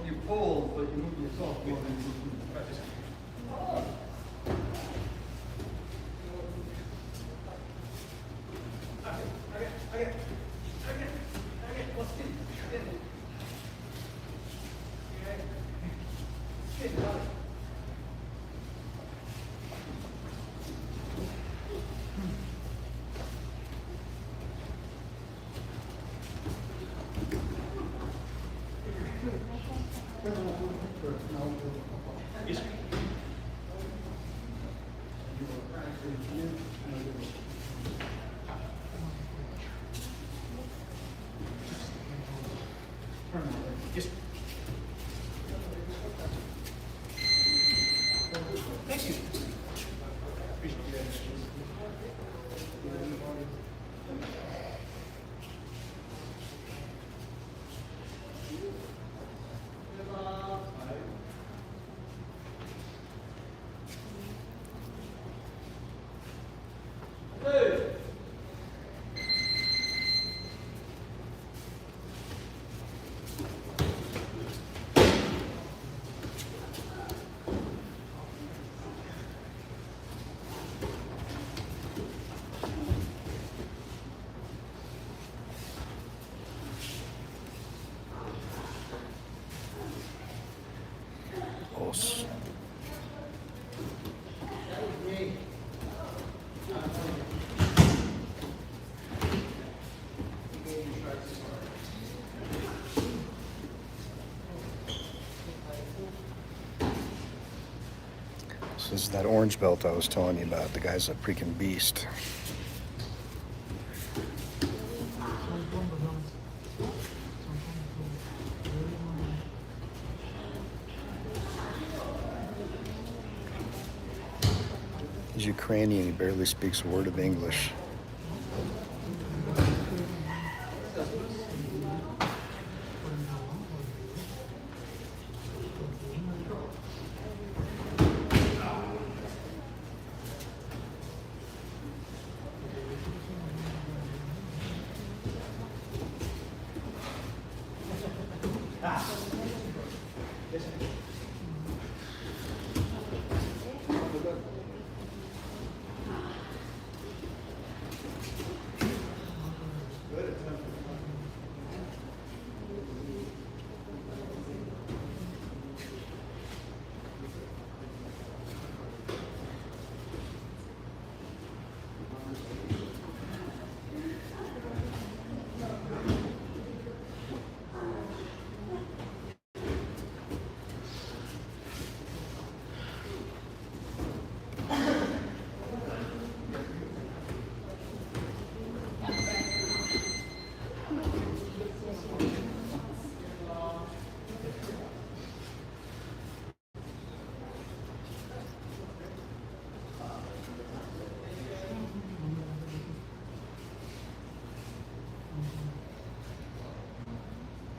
You pull, but you move yourself more than you move. Osss. So this is that orange belt I was telling you about. The guy's a freaking beast. He's Ukrainian. He barely speaks a word of English.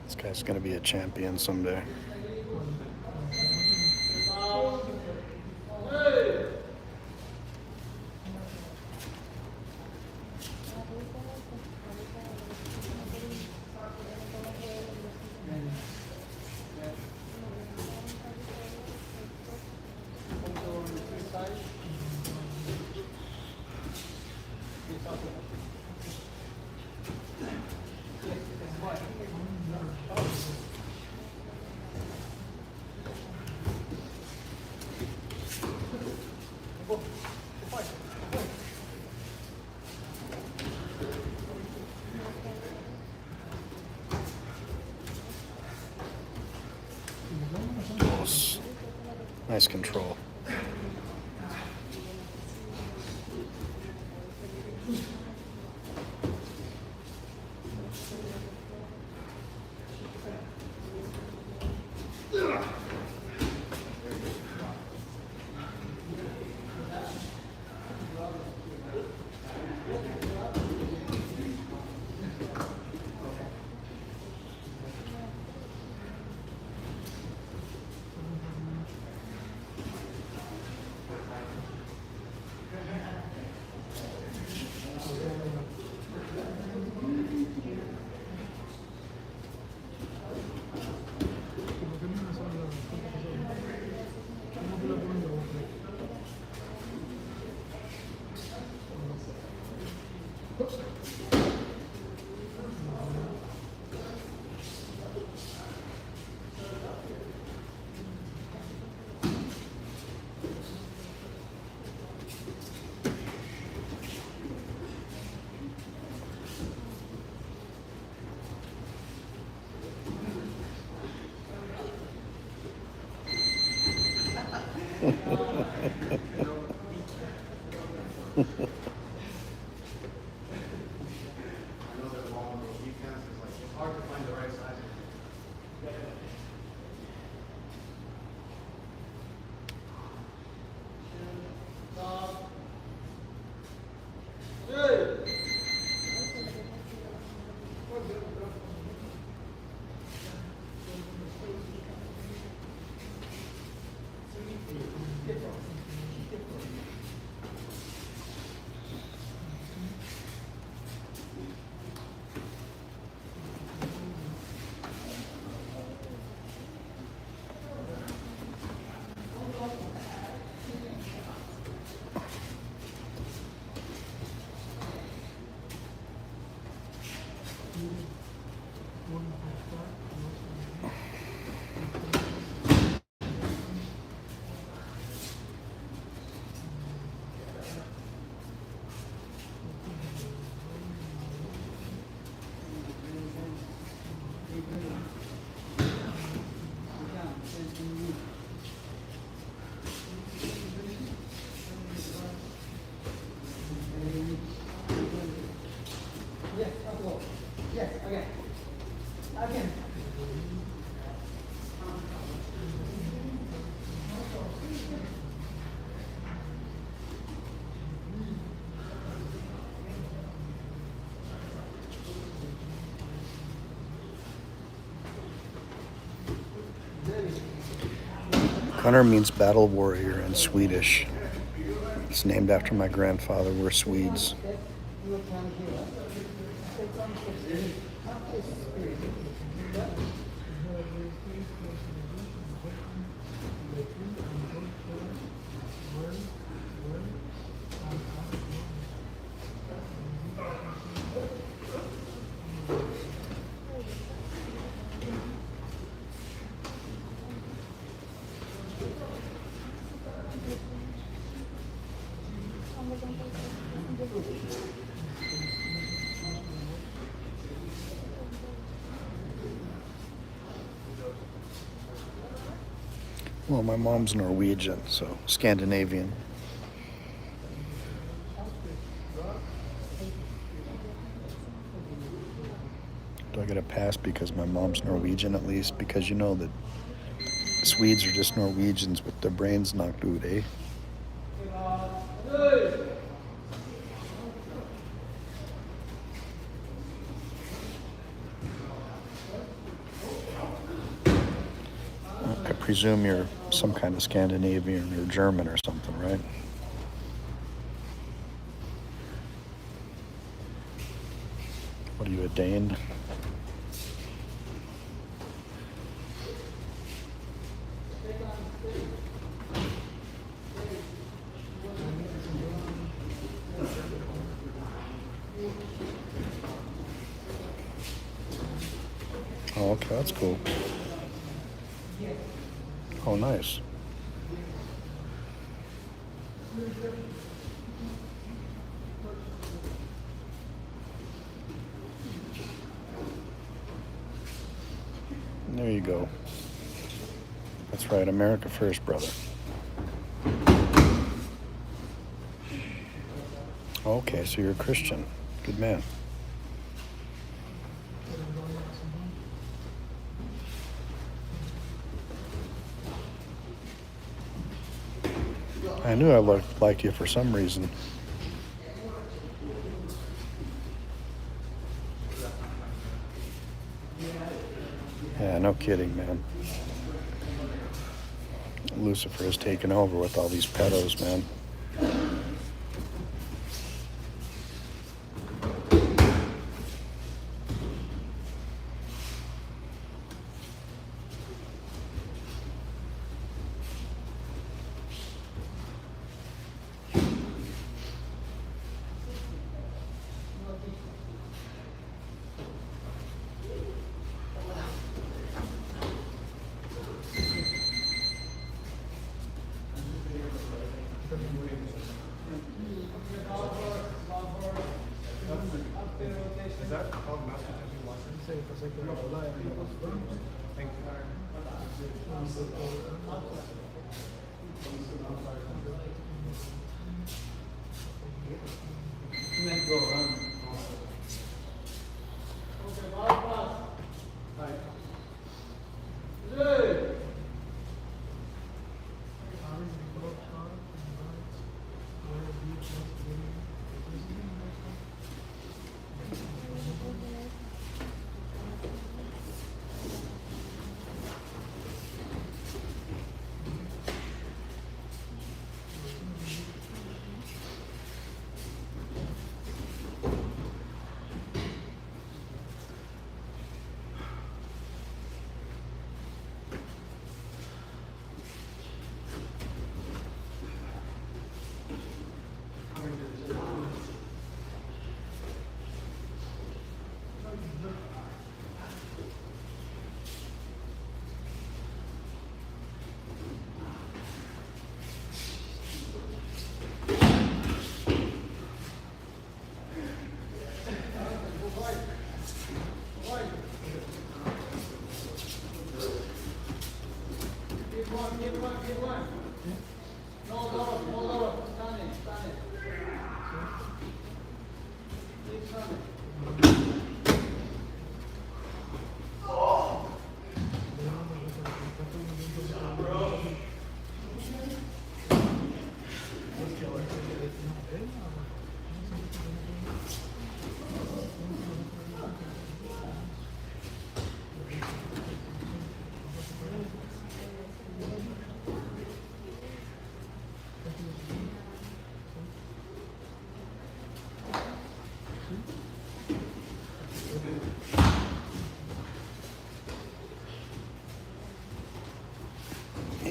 This guy's gonna be a champion someday. Nice control. Gunnarr means battle warrior in Swedish. It's named after my grandfather. We're Swedes. Well, my mom's Norwegian, so Scandinavian. Do I get a pass because my mom's Norwegian at least? Because you know that Swedes are just Norwegians with their brains knocked out, eh? I presume you're some kind of Scandinavian or German or something, right? What are you, a Dane? Oh, okay, that's cool. Oh, nice. There you go. That's right, America first, brother. Okay, so you're a Christian. Good man. I knew I looked like you for some reason. Yeah, no kidding, man. Lucifer has taken over with all these pedos, man. Is that called master teaching lessons? Thank You may go around.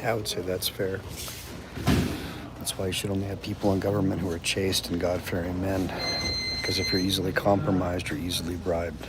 Yeah, I would say that's fair. That's why you should only have people in government who are chaste and God-fearing men. Because if you're easily compromised, you're easily bribed.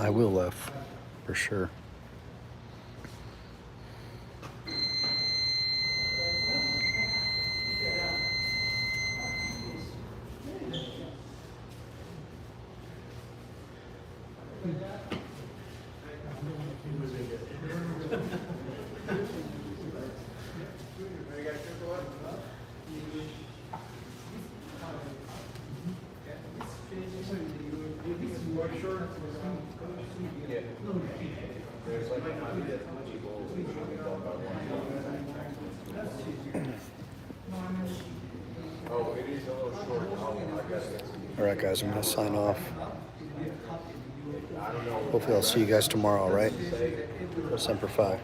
I will, for sure. All right, guys, I'm going to sign off. Hopefully I'll see you guys tomorrow, all right? Semper Fi.